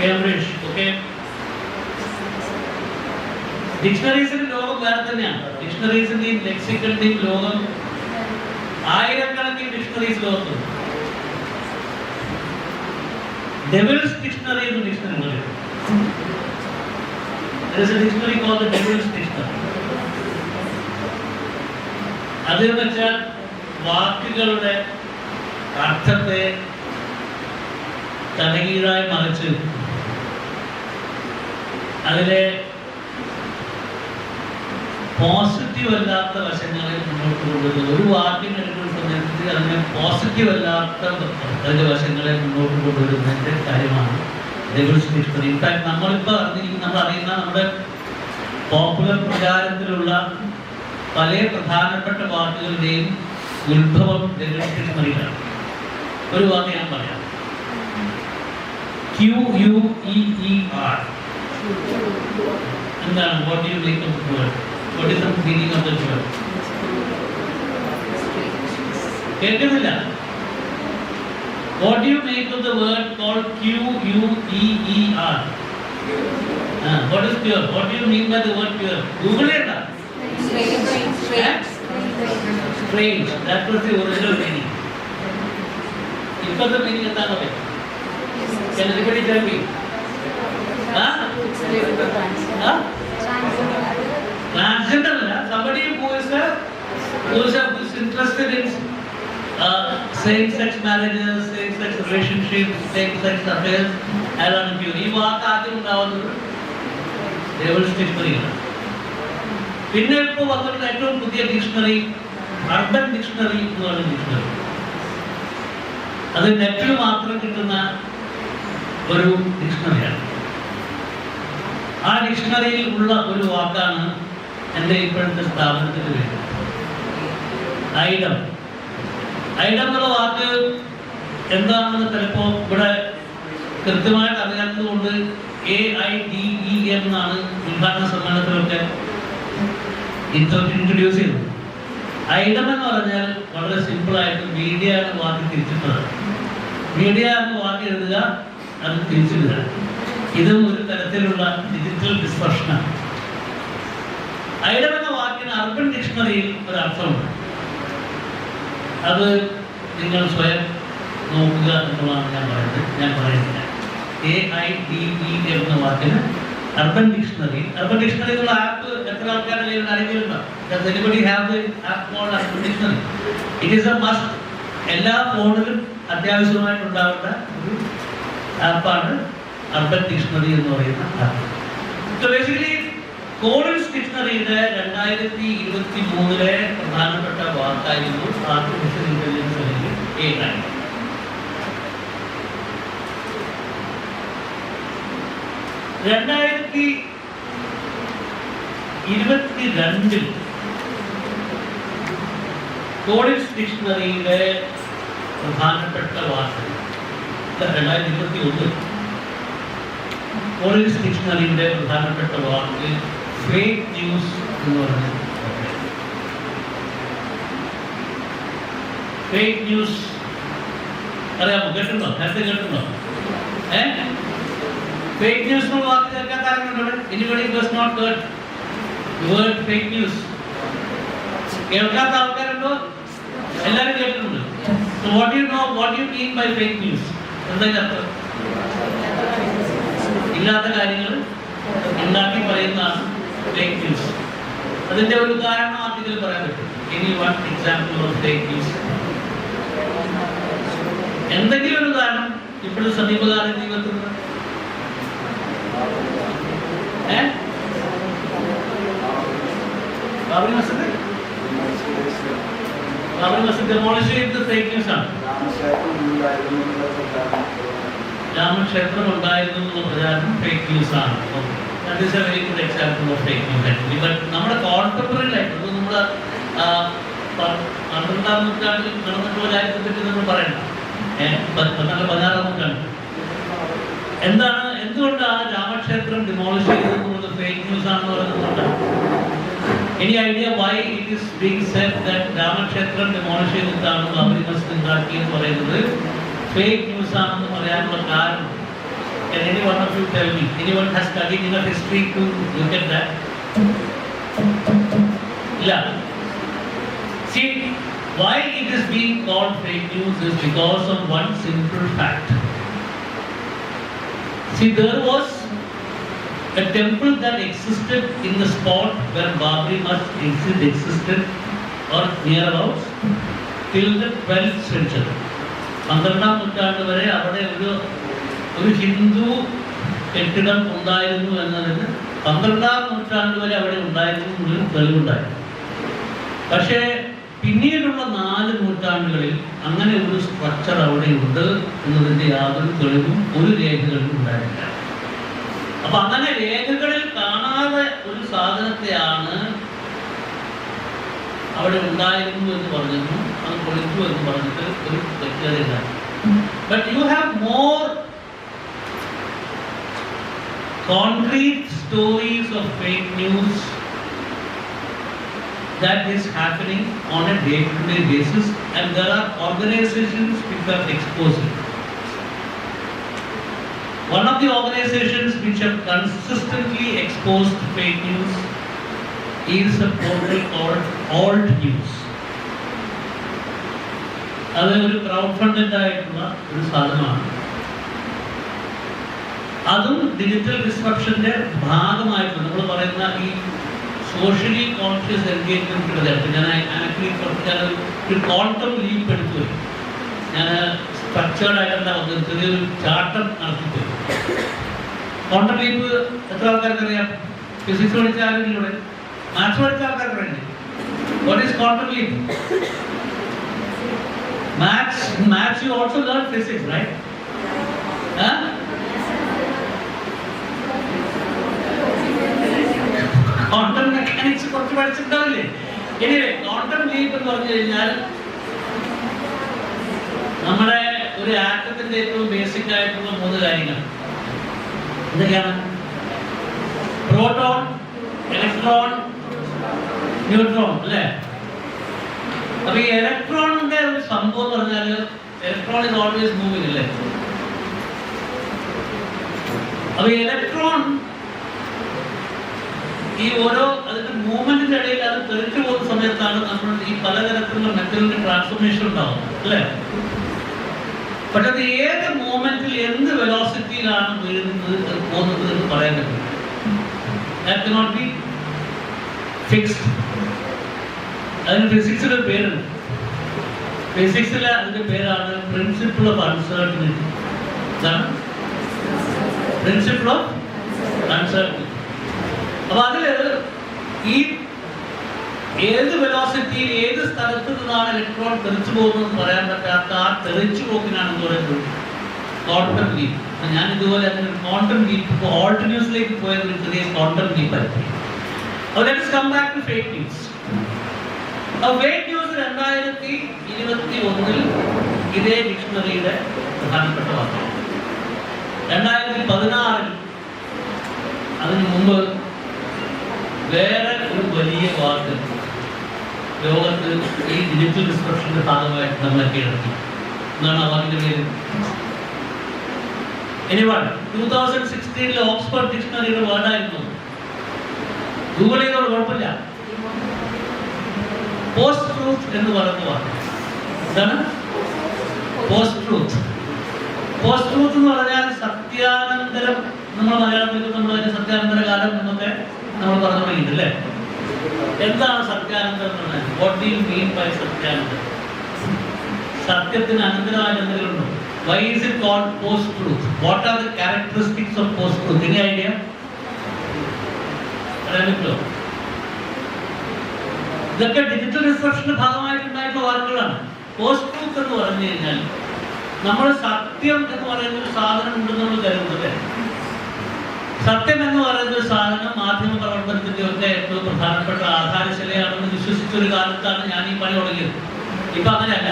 Cambridge, okay. Dictionaries in ലോകം വേറെ തന്നെയാണ്. ഡിക്ഷണറീസിന്റെയും ലെക്സിക്കലിന്റെയും ലോകം ആയിരക്കണക്കിന് dictionaries ലോകത്തുണ്ട്. Devil's Dictionary is a dictionary. There is a dictionary called the Devil's Dictionary. അതെന്ന് വെച്ചാൽ വാക്കുകളുടെ അർത്ഥത്തെ തലകീഴായി മറിച്ച് അതിലെ പോസിറ്റീവ് അല്ലാത്ത വശങ്ങളെ മുന്നോട്ട് കൊണ്ടുവരുന്നത്. ഒരു വാക്കിന് എടുക്കുന്ന സമയത്ത് അതിനെ പോസിറ്റീവ് അല്ലാത്ത അതിൻ്റെ വശങ്ങളെ മുന്നോട്ട് കൊണ്ടുവരുന്നതിൻ്റെ കാര്യമാണ് ഡെവിൾസ് ഡിക്ഷണറി. ഇൻഫാക്ട് നമ്മളിപ്പോൾ അറിയുന്ന നമ്മുടെ പോപ്പുലർ പ്രചാരത്തിലുള്ള പല പ്രധാനപ്പെട്ട വാക്കുകളുടെയും ഉത്ഭവം ഡെവിൾസ് ഡിക്ഷണറിയിലാണ്. ഒരു വാക്ക് ഞാൻ പറയാം, QUEER. എന്താണ്? What do you make of the word? What is the meaning of the word? കേൾക്കുന്നില്ല. What do you make of the word called QUEER? What is pure? What do you mean by the word pure? Google it. Strange. That was the original meaning. ഇപ്പോഴത്തെ meaning എന്താണ് പറയുക? Can anybody tell me? Transgender, somebody who is interested in same-sex marriages, same-sex relationships, same-sex affairs, അതാണ് pure. ഈ വാക്ക് ആദ്യം ഉണ്ടാവുന്നത് devils ഡിക്ഷണറിയാണ്. പിന്നെ ഇപ്പോൾ വന്നിട്ടുള്ള ഏറ്റവും പുതിയ ഡിക്ഷണറി അർബൻ ഡിക്ഷണറി എന്ന് പറയുന്ന ഡിക്ഷണറി. അത് നെറ്റിൽ മാത്രം കിട്ടുന്ന ഒരു ഡിക്ഷണറിയാണ്. ആ ഡിക്ഷണറിയിൽ ഉള്ള ഒരു വാക്കാണ് എൻ്റെ ഇപ്പോഴത്തെ സ്ഥാപനത്തിന് വേണ്ടി ഐഡം. ഐഡം എന്നുള്ള വാക്ക് എന്താണെന്ന് ചിലപ്പോൾ ഇവിടെ കൃത്യമായിട്ട് അറിയാത്തത് കൊണ്ട് AIDEM എന്നാണ് ഉദ്ഘാടന സമ്മേളനത്തിലൊക്കെ ഇൻട്രൊഡ്യൂസ് ചെയ്തത്. ഐഡം എന്ന് പറഞ്ഞാൽ വളരെ സിമ്പിളായിട്ട് മീഡിയ എന്ന വാക്ക് തിരിച്ചിട്ടതാണ്. മീഡിയ എന്ന വാക്ക് എഴുതുക, അത് തിരിച്ചിടുക. ഇതും ഒരു തരത്തിലുള്ള ഡിജിറ്റൽ ഡിസ്റപ്ഷനാണ്. ഐഡം എന്ന വാക്കിന് അർബൻ ഡിക്ഷണറിയിൽ ഒരു അർത്ഥമുണ്ട്. അത് നിങ്ങൾ സ്വയം നോക്കുക എന്നുള്ളതാണ് ഞാൻ പറയുന്നില്ല. AIDEM എന്ന വാക്കിന് അർബൻ ഡിക്ഷണറി എന്നുള്ള ആപ്പ് എത്ര ആൾക്കാരുടെ അറിയുന്നുണ്ടോ? Does anybody have the app called Urban Dictionary? It is a must. എല്ലാ ഫോണിലും അത്യാവശ്യമായിട്ട് ഉണ്ടാവേണ്ട ഒരു ആപ്പാണ് അർബൻ ഡിക്ഷണറി എന്ന് പറയുന്ന ആപ്പ്. So basically കോളിൻസ് ഡിക്ഷണറിയുടെ 2023 പ്രധാനപ്പെട്ട വാക്കായിരുന്നു ആർട്ടിഫിഷ്യൽ ഇന്റലിജൻസ് അല്ലെങ്കിൽ AI. 2022 കോളിൻസ് ഡിക്ഷണറിയുടെ പ്രധാനപ്പെട്ട വാക്ക് 2021 കോളിൻസ് ഡിക്ഷണറിയുടെ പ്രധാനപ്പെട്ട വാക്ക് ഫേക്ക് ന്യൂസ് എന്ന് പറഞ്ഞ ഫേക്ക് ന്യൂസ് അറിയാമോ? കേട്ടിട്ടുണ്ടോ? നേരത്തെ കേട്ടിട്ടുണ്ടോ? ഫേക്ക് ന്യൂസ് എന്നുള്ള വാക്ക് കേൾക്കാൻ ആരെങ്കിലും anybody does not heard the word fake news? കേൾക്കാത്ത ആൾക്കാരുണ്ടോ? എല്ലാവരും കേട്ടിട്ടുണ്ട്. So what do you mean by fake news? എന്താ അർത്ഥം? ഇല്ലാത്ത കാര്യങ്ങൾ ഉണ്ടാക്കി പറയുന്നതാണ് ഫേക്ക് ന്യൂസ്. അതിന്റെ ഒരു ഉദാഹരണം ആദ്യത്തിൽ പറയാൻ പറ്റും. Any one example of fake news? എന്തെങ്കിലും ഒരു ഉദാഹരണം ഇപ്പോഴും സമീപകാല ജീവിതത്തിൽ ബാബറി മസ്ജിദ് ഡെമോളിഷ് ചെയ്തത് ഫേക്ക് ന്യൂസ് ആണ്. രാമക്ഷേത്രം ഉണ്ടായിരുന്നു എന്നുള്ള പ്രചാരണം ഫേക്ക് ന്യൂസ് ആണ്. That is a very good example of fake news actually. But നമ്മുടെ കോൺടെമ്പററി ലൈഫ് നമ്മൾ 12ാം നൂറ്റാണ്ടിൽ നടന്നിട്ടുള്ള കാര്യത്തെ പറ്റി നമ്മൾ പറയണ്ട. 16ാം നൂറ്റാണ്ട് എന്തുകൊണ്ടാണ് രാമക്ഷേത്രം ഡിമോളിഷ് ചെയ്തത് ഫേക്ക് ന്യൂസ് ആണെന്ന് പറയുന്നത്? Any idea why it is being said that രാമക്ഷേത്രം ഡിമോളിഷ് ചെയ്തിട്ടാണ് ബാബരി മസ്ജിദ് ഉണ്ടാക്കിയെന്ന് പറയുന്നത് ഫേക്ക് ന്യൂസ് ആണെന്ന് പറയാനുള്ള കാരണം? Can any one of you tell me? Anyone has studied enough history to look at that? Yeah. See, why it is being called fake news is because of one simple fact. See, there was a temple that existed in the spot where Babri Masjid existed or nearabouts till the 12th century. 12ാം നൂറ്റാണ്ട് വരെ അവിടെ ഒരു ഹിന്ദു കെട്ടിടം ഉണ്ടായിരുന്നു എന്നതിന് 12ാം നൂറ്റാണ്ട് വരെ അവിടെ ഉണ്ടായിരുന്നു എന്നൊരു തെളിവുണ്ടായിരുന്നു. പക്ഷേ പിന്നീടുള്ള 4 നൂറ്റാണ്ടുകളിൽ അങ്ങനെ ഒരു സ്ട്രക്ചർ അവിടെ ഉണ്ട് എന്നതിൻ്റെ യാതൊരു തെളിവും ഒരു രേഖകളിലും ഉണ്ടായിട്ടില്ല. അപ്പൊ അങ്ങനെ രേഖകളിൽ കാണാതെ ഒരു സാധനത്തെയാണ് അവിടെ ഉണ്ടായിരുന്നു എന്ന് പറഞ്ഞിരുന്നു, അത് പൊളിച്ചു എന്ന് പറഞ്ഞിട്ട് ഒരു വ്യക്തത. But you have more concrete stories of fake news that is happening on a day-to-day basis, and there are organizations which are exposing. One of the organizations which have consistently exposed fake news is a portal called Alt News. അത് ഒരു crowd funded ആയിട്ടുള്ള ഒരു സാധനമാണ്. അതും digital ഡിസ്ട്രപ്ഷന്റെ ഭാഗമായിട്ട് നമ്മൾ പറയുന്ന ഈ സോഷ്യലി കോൺഷ്യസ് എൻഗേജ്മെന്റ്. ഞാൻ ആക്ച്വലി ഒരു ക്വാണ്ടം ലീപ്പ് എടുത്തു. ഞാൻ സ്ട്രക്ചേർഡ് ആയിട്ടല്ല വന്നത്, ചെറിയൊരു ചാർട്ടർ നടത്തിപ്പോയി. ക്വാണ്ടം ലീപ്പ് എത്ര ആൾക്കാർക്ക് അറിയാം? ഫിസിക്സ് പഠിച്ച ആരെങ്കിലും, മാത്സ് പഠിച്ച ആൾക്കാർക്ക് അറിയണ്ടേ? What is quantum leap? Maths you also learn physics, right? Quantum mechanics കുറച്ച് പഠിച്ചിട്ടുണ്ടാവില്ലേ? എനിവേ, ക്വാണ്ടം ലീപ്പ് എന്ന് പറഞ്ഞു കഴിഞ്ഞാൽ നമ്മുടെ ഒരു ആറ്റത്തിന്റെ ഏറ്റവും ബേസിക് ആയിട്ടുള്ള 3 കാര്യങ്ങൾ എന്തൊക്കെയാണ്? പ്രോട്ടോൺ, ഇലക്ട്രോൺ, ന്യൂട്രോൺ, അല്ലേ? അപ്പൊ ഈ ഇലക്ട്രോണിന്റെ ഒരു സംഭവം എന്ന് പറഞ്ഞാൽ ഇലക്ട്രോൺ ഇസ് ഓൾവേസ് മൂവിങ്, അല്ലേ? അപ്പൊ ഈ ഇലക്ട്രോൺ ഈ ഓരോ അതിന്റെ മൂവ്മെന്റിന്റെ ഇടയിൽ അത് തെറിച്ചു പോകുന്ന സമയത്താണ് നമ്മൾ ഈ പലതരത്തിലുള്ള മെറ്റലിന്റെ ട്രാൻസ്ഫോർമേഷൻ ഉണ്ടാവും, അല്ലേ? പക്ഷെ അത് ഏത് മൂവ്മെന്റിൽ എന്ത് വെലോസിറ്റിയിലാണ് വീഴുന്നത് പോകുന്നത് എന്ന് പറയാൻ പറ്റും. That cannot be fixed. അതിന് ഫിസിക്സിൽ ഒരു പേരുണ്ട്. ഫിസിക്സിൽ അതിന്റെ പേരാണ് പ്രിൻസിപ്പിൾ ഓഫ് അൺസർട്ടനിറ്റി. എന്താണ് പ്രിൻസിപ്പിൾ ഓഫ് അൺസർട്ടനിറ്റി? അപ്പൊ അതില് ഈ ഏത് വെലോസിറ്റിയിൽ ഏത് സ്ഥലത്ത് നിന്നാണ് ഇലക്ട്രോൺ തെറിച്ചു പോകുന്നത് പറയാൻ പറ്റാത്ത ആ തെറിച്ചു പോക്കിനാണെന്ന് പറയുന്നത് ക്വാണ്ടം ലീപ്പ്. ഞാൻ ഇതുപോലെ അങ്ങനെ ക്വാണ്ടം ലീപ്പ് ഇപ്പോൾ ഓൾട്ട് ന്യൂസിലേക്ക് പോയത് ഒരു ചെറിയ ക്വാണ്ടം ലീപ്പായിരുന്നു. അപ്പോൾ let's come back to fake news. Fake news 2021 ഇതേ ഡിക്ഷണറിയുടെ പ്രധാനപ്പെട്ട വാക്കാണ്. 2016 അതിന് മുമ്പ് വേറെ ഒരു വലിയ വാക്ക് ലോകത്ത് ഈ ഡിജിറ്റൽ ഡിസ്ട്രപ്ഷന്റെ ഭാഗമായിട്ട് നമ്മളെ കീഴടക്കി. എന്നാണ് ആ വാക്കിന്റെ പേര്. എനിവൺ 2016 ഓക്സ്ഫോർഡ് ഡിക്ഷണറിയുടെ വേർഡായിരുന്നു. ഗൂഗിൾ ചെയ്തോട് കുഴപ്പമില്ല. പോസ്റ്റ് ട്രൂത്ത് എന്ന് പറയുന്ന വാക്ക് എന്താണ്? Post truth. പോസ്റ്റ് ട്രൂത്ത് എന്ന് പറഞ്ഞാൽ സത്യാനന്തരം. നമ്മൾ മലയാളത്തിൽ നമ്മൾ അതിന് സത്യാനന്തര കാലം എന്നൊക്കെ നമ്മൾ പറഞ്ഞു തുടങ്ങിയിട്ടുണ്ട് അല്ലേ? എന്താണ് സത്യാനന്തരം എന്ന് പറഞ്ഞാൽ? What do you mean by സത്യാനന്തരം? സത്യത്തിന് അനന്തരമായ എന്തെങ്കിലും ഉണ്ടോ? Why is it called post-truth? What are the characteristics of post-truth? Any idea? അറിയാമല്ലോ. ഇതൊക്കെ ഡിജിറ്റൽ ഡിസ്ട്രപ്ഷന്റെ ഭാഗമായിട്ടുണ്ടായിട്ടുള്ള വാക്കുകളാണ്. പോസ്റ്റ് ട്രൂത്ത് എന്ന് പറഞ്ഞു കഴിഞ്ഞാൽ നമ്മൾ സത്യം എന്ന് പറയുന്ന ഒരു സാധനം ഉണ്ടെന്ന് നമ്മൾ കരുതുന്നത്. സത്യം എന്ന് പറയുന്ന ഒരു സാധനം മാധ്യമ പ്രവർത്തനത്തിന്റെ ഒക്കെ ഏറ്റവും പ്രധാനപ്പെട്ട ആധാരശിലയാണെന്ന് വിശ്വസിച്ചൊരു കാലത്താണ് ഞാൻ ഈ പണി തുടങ്ങിയത്. ഇപ്പൊ അങ്ങനെയല്ല.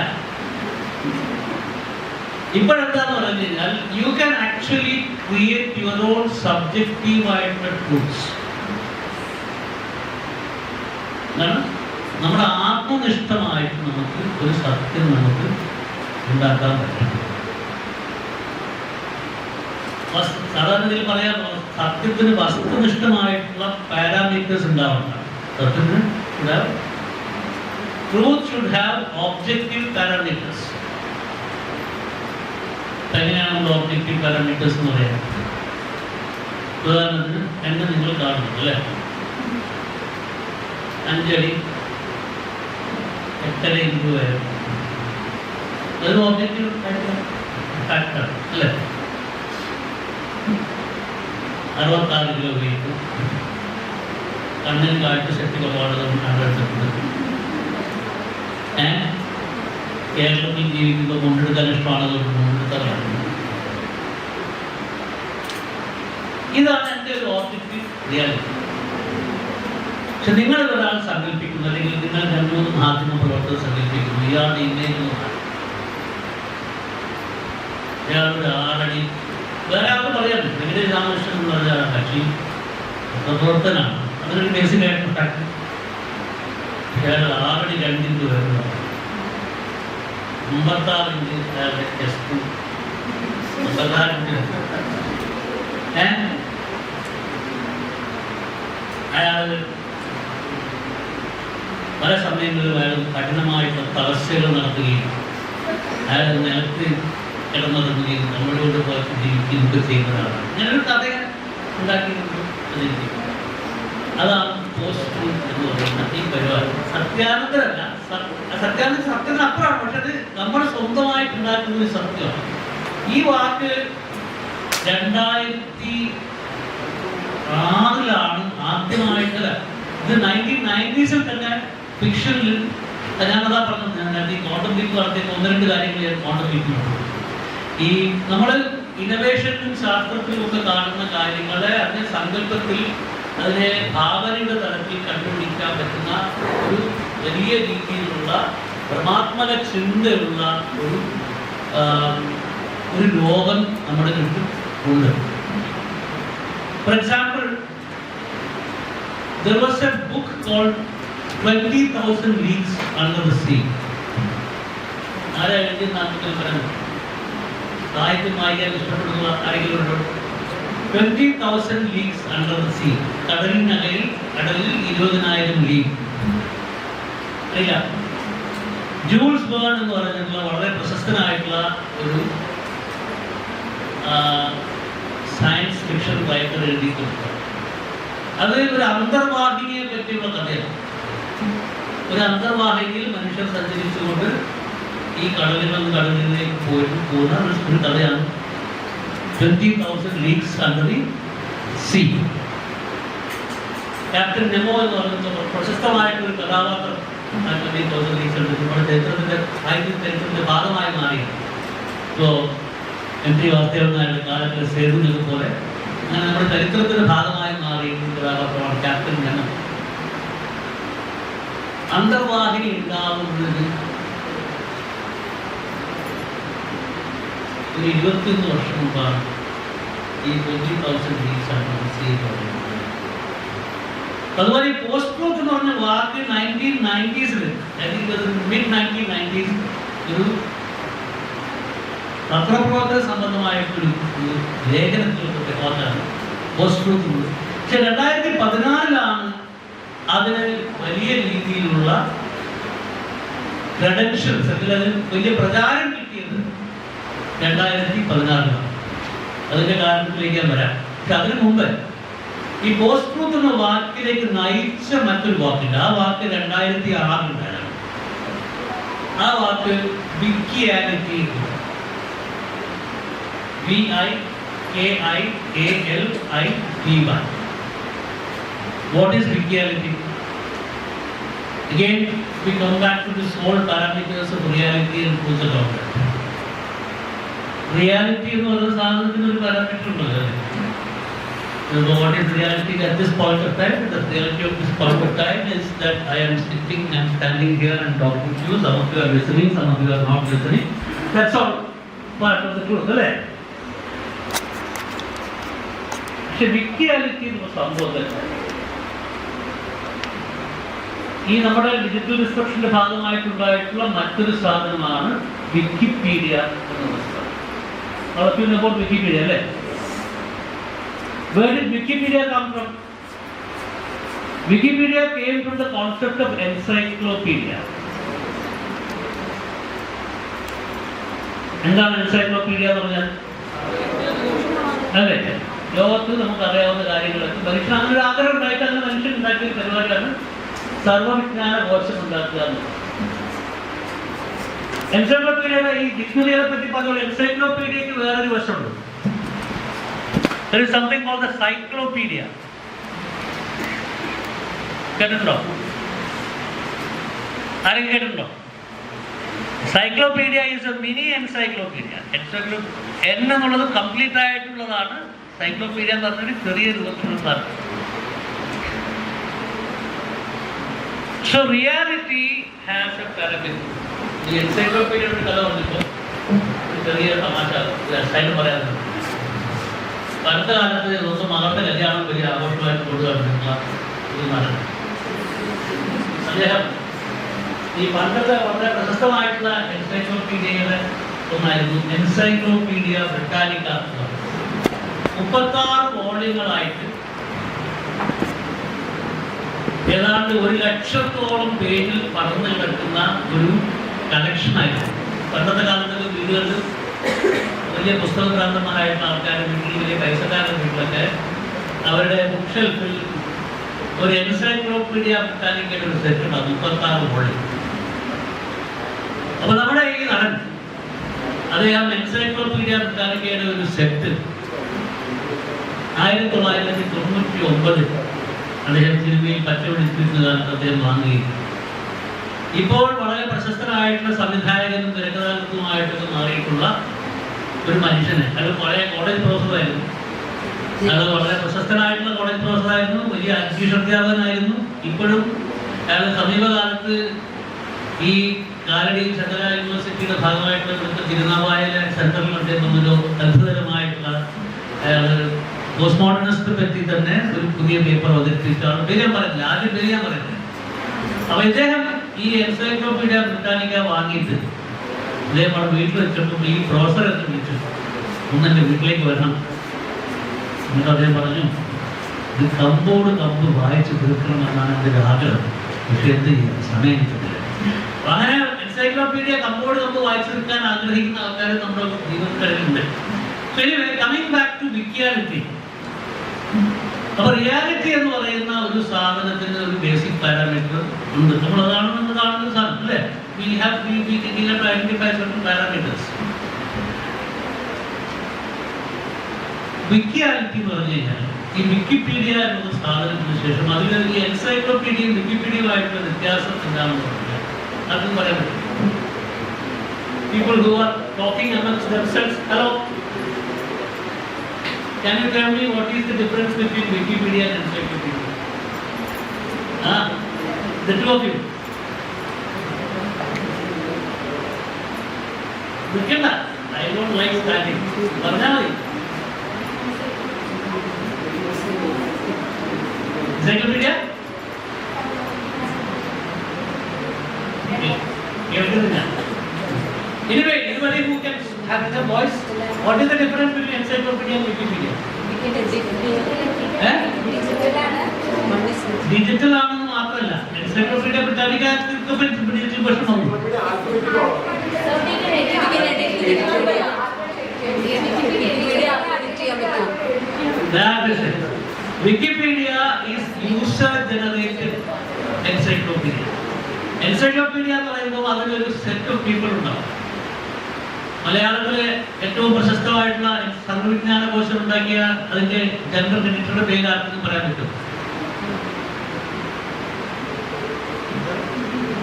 ഇപ്പോഴെന്താന്ന് പറഞ്ഞു കഴിഞ്ഞാൽ you can actually create your own subjective ആയിട്ടുള്ള ട്രൂത്ത്സ്. നമ്മുടെ ആത്മനിഷ്ഠമായിട്ട് നമുക്ക് ഒരു സത്യം നമുക്ക് ഉണ്ടാക്കാൻ പറ്റും. സാധാരണ ഇതിൽ പറയാൻ സത്യത്തിന് വസ്തുനിഷ്ഠമായിട്ടുള്ള പാരാമീറ്റേഴ്സ് ഉണ്ടാവണ്ട. സത്യത്തിന് truth should have objective parameters. എങ്ങനെയാണ് നമ്മൾ ഒബ്ജക്റ്റീവ് പാരാമീറ്റേഴ്സ് എന്ന് പറയാം? ഉദാഹരണത്തിന് എന്നെ നിങ്ങൾ കാണുന്നു അല്ലേ? 5 അടി 8.5 ഇഞ്ച് വരെ അതൊരു ഒബ്ജക്റ്റീവ് ഫാക്ടർ അല്ലേ? 66 കിലോ വെയിറ്റ്, കണ്ണിന് കാഴ്ച ശക്തി കുറവാണ് കണ്ടെടുത്തിട്ടുണ്ട്. കേരളത്തിൽ ജീവിക്കുമ്പോൾ കൊണ്ടെടുക്കാൻ ഇഷ്ടമാണത് കൊണ്ടെടുത്തതാണ്. ഇതാണ് എൻ്റെ ഒരു ഒബ്ജക്റ്റീവ് റിയാലിറ്റി. പക്ഷെ നിങ്ങൾ ഒരാൾ സങ്കല്പിക്കുന്നു, അല്ലെങ്കിൽ നിങ്ങൾ 2-3 മാധ്യമ പ്രവർത്തകർ സങ്കല്പിക്കുന്നു, ഇയാളുടെ ഇമേജ് ഇയാളുടെ 6 അടി. വേറെ ആൾക്ക് പറയാൻ വെങ്കടേഷ് രാമകൃഷ്ണൻ എന്ന് പറഞ്ഞ കക്ഷി പ്രവർത്തനാണ്. അതൊരു ബേസിക് ആയിട്ടുള്ള ഫാക്ടർ. ഇയാൾ 6 അടി 2 ഇഞ്ച് വരുന്നതാണ്. 56 ഇഞ്ച് അയാളുടെ ചെസ്റ്റ്. 56 ഇഞ്ച് അയാൾ പല സമയങ്ങളിലും അയാൾ കഠിനമായിട്ടുള്ള തപസ്യകൾ നടത്തുകയും അയാൾ നിലത്ത് കിടന്നിറങ്ങുകയും നമ്മളോട് പോയിട്ട് ജീവിക്കുകയൊക്കെ ചെയ്യുന്നതാണ്. ഞാനൊരു കഥ ഉണ്ടാക്കിയിട്ടുണ്ട്. അതാണ് പോസ്റ്റ് ട്രൂത്ത് എന്ന് പറയുന്ന ഈ പരിപാടി. സത്യാനന്തരമല്ല, സത്യാനന്തരം സത്യത്തിനപ്പുറമാണ്. പക്ഷെ അത് നമ്മൾ സ്വന്തമായിട്ട് ഉണ്ടാക്കുന്ന ഒരു സത്യമാണ്. ഈ വാക്ക് 2006 ആദ്യമായിട്ട്, ഇത് 1990s തന്നെ ഫിക്ഷനിൽ ഞാനതാ പറഞ്ഞത്. ഞാൻ ഈ കോണ്ടംപ്ലേറ്റ് നടത്തിയ 1-2 കാര്യങ്ങൾ ഞാൻ കോണ്ടംപ്ലേറ്റ്. ഈ നമ്മൾ ഇന്നോവേഷനിലും ശാസ്ത്രത്തിലും ഒക്കെ കാണുന്ന കാര്യങ്ങളെ അതിനെ സങ്കല്പത്തിൽ, അതിനെ ഭാവനയുടെ തലത്തിൽ കണ്ടുപിടിക്കാൻ പറ്റുന്ന ഒരു വലിയ രീതിയിലുള്ള പരമാത്മക ചിന്തയുള്ള ഒരു ലോകം നമ്മുടെ ചുറ്റും ഉണ്ട്. For example, there was a book called 20,000 Leagues Under the Sea. ആരാ എഴുതിയ നാട്ടിൽ പറഞ്ഞു സാഹിത്യം വായിക്കാൻ ഇഷ്ടപ്പെടുന്ന ആരെങ്കിലും ഉണ്ടോ? 20,000 Leagues Under the Sea. കടലിൽ 20,000 ലീഗ്. അറിയില്ല. ജൂൾസ് വേൺ എന്ന് പറഞ്ഞിട്ടുള്ള വളരെ പ്രശസ്തനായിട്ടുള്ള ഒരു സയൻസ് ഫിക്ഷൻ റൈറ്റർ എഴുതിയിട്ടുണ്ട്. അത് ഒരു അന്തർവാഹിനിയെ പറ്റിയുള്ള കഥയാണ്. ഒരു അന്തർവാഹിനിയിൽ മനുഷ്യർ സഞ്ചരിച്ചുകൊണ്ട് ഈ കടലിലേക്ക് പോകുന്ന ഒരു കഥയാണ് 20,000 Leagues Under the Sea. Captain Nemo എന്ന് പറയുന്ന പ്രശസ്തമായിട്ടൊരു കഥാപാത്രം 20,000 Leagues Under the Sea നമ്മുടെ ചരിത്രത്തിന്റെ ഭാഗമായി മാറിയത്. ഇപ്പോൾ MP വാസുദേവൻ നായരുടെ കാലത്തിൽ സേതുവിനൊക്കെ പോലെ അങ്ങനെ നമ്മുടെ ചരിത്രത്തിന്റെ ഭാഗമായി മാറിയിട്ടുള്ള കഥാപാത്രമാണ് ക്യാപ്റ്റൻ നെമോ. അന്തർവാഹിനി ഉണ്ടാവുന്നത് 21 വർഷം മുമ്പാണ്. ഈ 20,000 Leagues Under the Sea അതുപോലെ ഈ പോസ്റ്റ് ട്രൂത്ത് എന്ന് പറഞ്ഞ വാക്ക് 1990s മിഡ് 1990s ഒരു പത്രപ്രവർത്തന സംബന്ധമായിട്ടൊരു ലേഖനത്തിലൊക്കെ വാക്കാണ് പോസ്റ്റ് ട്രൂത്ത്. പക്ഷെ 2014 അതിന് വലിയ രീതിയിലുള്ള ക്രെഡൻഷ്യൽസ് അല്ലെങ്കിൽ അതിന് വലിയ പ്രചാരം കിട്ടിയത് 2014. അതിന്റെ കാരണത്തിലേക്ക് ഞാൻ വരാം. പക്ഷെ അതിനു മുമ്പ് ഈ പോസ്റ്റ് ട്രൂത്ത് എന്ന വാക്കിലേക്ക് നയിച്ച മറ്റൊരു വാക്കുണ്ട്. ആ വാക്ക് 2006 ആ വാക്ക് വിക്കിയാലിറ്റി. VIKIALITY. What is vikiality? Again, we come back to this whole parameters of reality and truth about that. Reality എന്ന് പറയുന്ന സാധനത്തിന് ഒരു പാരാമീറ്റർ ഉണ്ടല്ലോ. So what is reality at this point of time? The reality of this point of time is that I am sitting and standing here and talking to you. Some of you are listening, some of you are not listening. That's all part of the truth, അല്ലേ? പക്ഷെ വിക്കിയാലിറ്റി എന്ന സംഭവത്തിൽ ഈ നമ്മുടെ digital ഡിസ്ക്രിപ്ഷന്റെ ഭാഗമായിട്ടുണ്ടായിട്ടുള്ള മറ്റൊരു സാധനമാണ് Wikipedia എന്ന പുസ്തകം. അപ്പോൾ വിക്കിപീഡിയ അല്ലേ? Where did Wikipedia come from? Wikipedia came from the concept of encyclopedia. എന്താണ് എൻസൈക്ലോപീഡിയ എന്ന് പറഞ്ഞാൽ? അതെ, ലോകത്ത് നമുക്കറിയാവുന്ന കാര്യങ്ങളൊക്കെ മനുഷ്യൻ അങ്ങനെ ഒരു ആഗ്രഹം ഉണ്ടായിട്ട് അങ്ങനെ മനുഷ്യൻ ഉണ്ടാക്കിയ ഒരു പരിപാടിയാണ് സർവ്വവിജ്ഞാന കോശം ഉണ്ടാക്കുക എന്നുള്ളത്. എൻസൈക്ലോപീഡിയയുടെ ഈ ഡിക്ഷണറികളെ പറ്റി പറഞ്ഞ എൻസൈക്ലോപീഡിയക്ക് വേറൊരു വശമുണ്ട്. There is something called the cyclopedia. കേട്ടിട്ടുണ്ടോ? ആരെങ്കിലും കേട്ടിട്ടുണ്ടോ? Cyclopedia is a mini encyclopedia. En എന്നുള്ളത് കംപ്ലീറ്റ് ആയിട്ടുള്ളതാണ്. സൈക്ലോപീഡിയ എന്ന് പറഞ്ഞൊരു ചെറിയ രൂപത്തിലുള്ളതാണ്. So reality has a parameter. ഈ എൻസൈക്ലോപീഡിയയുടെ കഥ വന്നിപ്പോ ചെറിയ തമാശ സൈഡ് പറയാറുണ്ട്. അടുത്ത കാലത്ത് ദിവസം മകളുടെ കല്യാണം വലിയ ആഘോഷമായിട്ട് കൊണ്ടുവന്നിട്ടുള്ള ഒരു നടൻ. അദ്ദേഹം ഈ പണ്ടത്തെ വളരെ പ്രശസ്തമായിട്ടുള്ള എൻസൈക്ലോപീഡിയയുടെ ഒന്നായിരുന്നു എൻസൈക്ലോപീഡിയ ബ്രിട്ടാനിക്ക. 36 വോള്യങ്ങളായിട്ട് ഏതാണ്ട് 100,000-ഓളം പേജിൽ പടർന്നു കിടക്കുന്ന ഒരു കളക്ഷനായിരുന്നു. പണ്ടത്തെ കാലത്തൊക്കെ വീടുകളിൽ വലിയ പുസ്തകഭ്രാന്തന്മാരായിട്ടുള്ള ആൾക്കാരും വീട്ടിൽ വലിയ പൈസക്കാരുടെ വീട്ടിലൊക്കെ അവരുടെ ബുക്ക് ഷെൽഫിൽ ഒരു എൻസൈക്ലോപീഡിയ ബ്രിട്ടാനിക്കയുടെ ഒരു സെറ്റ് ഉണ്ട്. 36 വോള്യം. അപ്പൊ നമ്മുടെ ഈ നടൻ അദ്ദേഹം എൻസൈക്ലോപീഡിയ ബ്രിട്ടാനിക്കയുടെ ഒരു സെറ്റ് 1999 അദ്ദേഹം സിനിമയിൽ പച്ച പിടിച്ചിരുന്ന കാലത്ത് അദ്ദേഹം വാങ്ങുകയും ഇപ്പോൾ വളരെ പ്രശസ്തനായിട്ടുള്ള സംവിധായകനും തിരക്കഥാകൃത്തുമായിട്ടൊക്കെ മാറിയിട്ടുള്ള ഒരു മനുഷ്യനെ, അയാൾ പഴയ കോളേജ് പ്രൊഫസറായിരുന്നു. അയാൾ വളരെ പ്രശസ്തനായിട്ടുള്ള കോളേജ് പ്രൊഫസറായിരുന്നു, വലിയ ഇംഗ്ലീഷ് അധ്യാപകനായിരുന്നു. ഇപ്പോഴും അയാൾ സമീപകാലത്ത് ഈ കാലടി ശങ്കര യൂണിവേഴ്സിറ്റിയുടെ ഭാഗമായിട്ടുള്ള ഇവിടുത്തെ തിരുനാവായ സെന്ററിൽ അദ്ദേഹം ഒരു അത്ഭുതകരമായിട്ടുള്ള അയാൾ പോസ്റ്റ് മോഡേണിസ്റ്റ് പറ്റി തന്നെ ഒരു പുതിയ പേപ്പർ അവതരിപ്പിച്ചാണ്. പേര് ഞാൻ പറയുന്നില്ല, ആദ്യം പേര് ഞാൻ പറയുന്നില്ല. അപ്പൊ ഇദ്ദേഹം ഈ എൻസൈക്ലോപീഡിയ ബ്രിട്ടാനിക്ക വാങ്ങിയിട്ട് അദ്ദേഹം അവിടെ വീട്ടിൽ വെച്ചപ്പോൾ ഈ പ്രൊഫസർ എന്ന് വിളിച്ചു, ഒന്ന് എൻ്റെ വീട്ടിലേക്ക് വരണം. എന്നിട്ട് അദ്ദേഹം പറഞ്ഞു, ഇത് കമ്പോട് കമ്പ് വായിച്ച് തീർക്കണമെന്നാണ് എൻ്റെ ഒരു ആഗ്രഹം, പക്ഷെ എന്ത് ചെയ്യാം, സമയം കിട്ടുന്നില്ല. അങ്ങനെ എൻസൈക്ലോപീഡിയ കമ്പോട് കമ്പ് വായിച്ചു തീർക്കാൻ ആഗ്രഹിക്കുന്ന ആൾക്കാർ നമ്മുടെ ജീവിതത്തിലുണ്ട്. Coming back to wikiality. അപ്പൊ റിയാലിറ്റി എന്ന് പറയുന്ന ഒരു സാധനത്തിന് ഒരു ബേസിക് പാരാമീറ്റർ ഉണ്ട്. നമ്മൾ അതാണെന്ന് കാണുന്ന സാധനം അല്ലേ? We have to identify certain parameters. വിക്കിയാലിറ്റി എന്ന് പറഞ്ഞു കഴിഞ്ഞാൽ ഈ വിക്കിപീഡിയ എന്ന സാധനത്തിന് ശേഷം അതിൽ ഈ എൻസൈക്ലോപീഡിയയും വിക്കിപീഡിയയുമായിട്ടുള്ള വ്യത്യാസം എന്താണെന്ന് പറഞ്ഞാൽ അതും പറയാൻ പറ്റും. People who are talking amongst themselves, hello, can you tell me what is the difference between Wikipedia and encyclopedia? The two of you. I don't like standing. Varnali. Encyclopedia? കേൾക്കുന്നില്ല. Anyway, anybody who can have the voice, what is the difference between encyclopedia and Wikipedia? Digital ആണെന്ന് മാത്രമല്ല, encyclopedia Britannica digital version ഉണ്ട്. That is it. Wikipedia is user generated encyclopedia. Encyclopedia എന്ന് പറയുമ്പോൾ അതിലൊരു set of people ഉണ്ടാവും. മലയാളത്തിലെ ഏറ്റവും പ്രശസ്തമായിട്ടുള്ള സർവ്വവിജ്ഞാന കോശം ഉണ്ടാക്കിയ അതിന്റെ ജനറൽ എഡിറ്ററുടെ പേര് ആർക്കും പറയാൻ പറ്റും?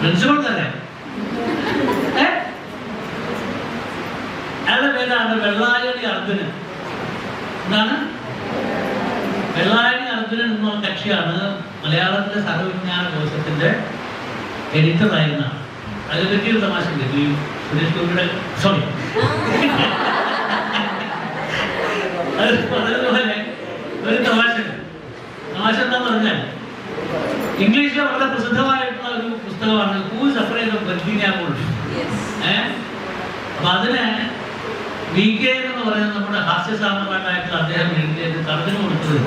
പ്രിൻസിപ്പൾ തന്നെ. അയാളുടെ പേരാണ് വെള്ളായണി അർജുനൻ. എന്താണ്? വെള്ളായണി അർജുനൻ എന്നുള്ള കക്ഷിയാണ് മലയാളത്തിലെ സർവ്വവിജ്ഞാന കോശത്തിന്റെ എഡിറ്റർ ആയിരുന്നാണ്. അതിനെപ്പറ്റി ഒരു തമാശ ഉണ്ട്. സുരേഷ് ഗോപിയുടെ സോറി അതുപോലെ ഒരു തമാശ എന്താന്ന് പറഞ്ഞാൽ ഇംഗ്ലീഷിലെ വളരെ പ്രസിദ്ധമായിട്ടുള്ള ഒരു പുസ്തകമാണ് who is afraid of Virginia wolf. അപ്പൊ അതിന് VK എന്ന് പറയുന്നത് നമ്മുടെ ഹാസ്യസാമമായിട്ടായിട്ടുള്ള അദ്ദേഹം എഴുതിയത് തർജ്ജമ കൊടുത്തത്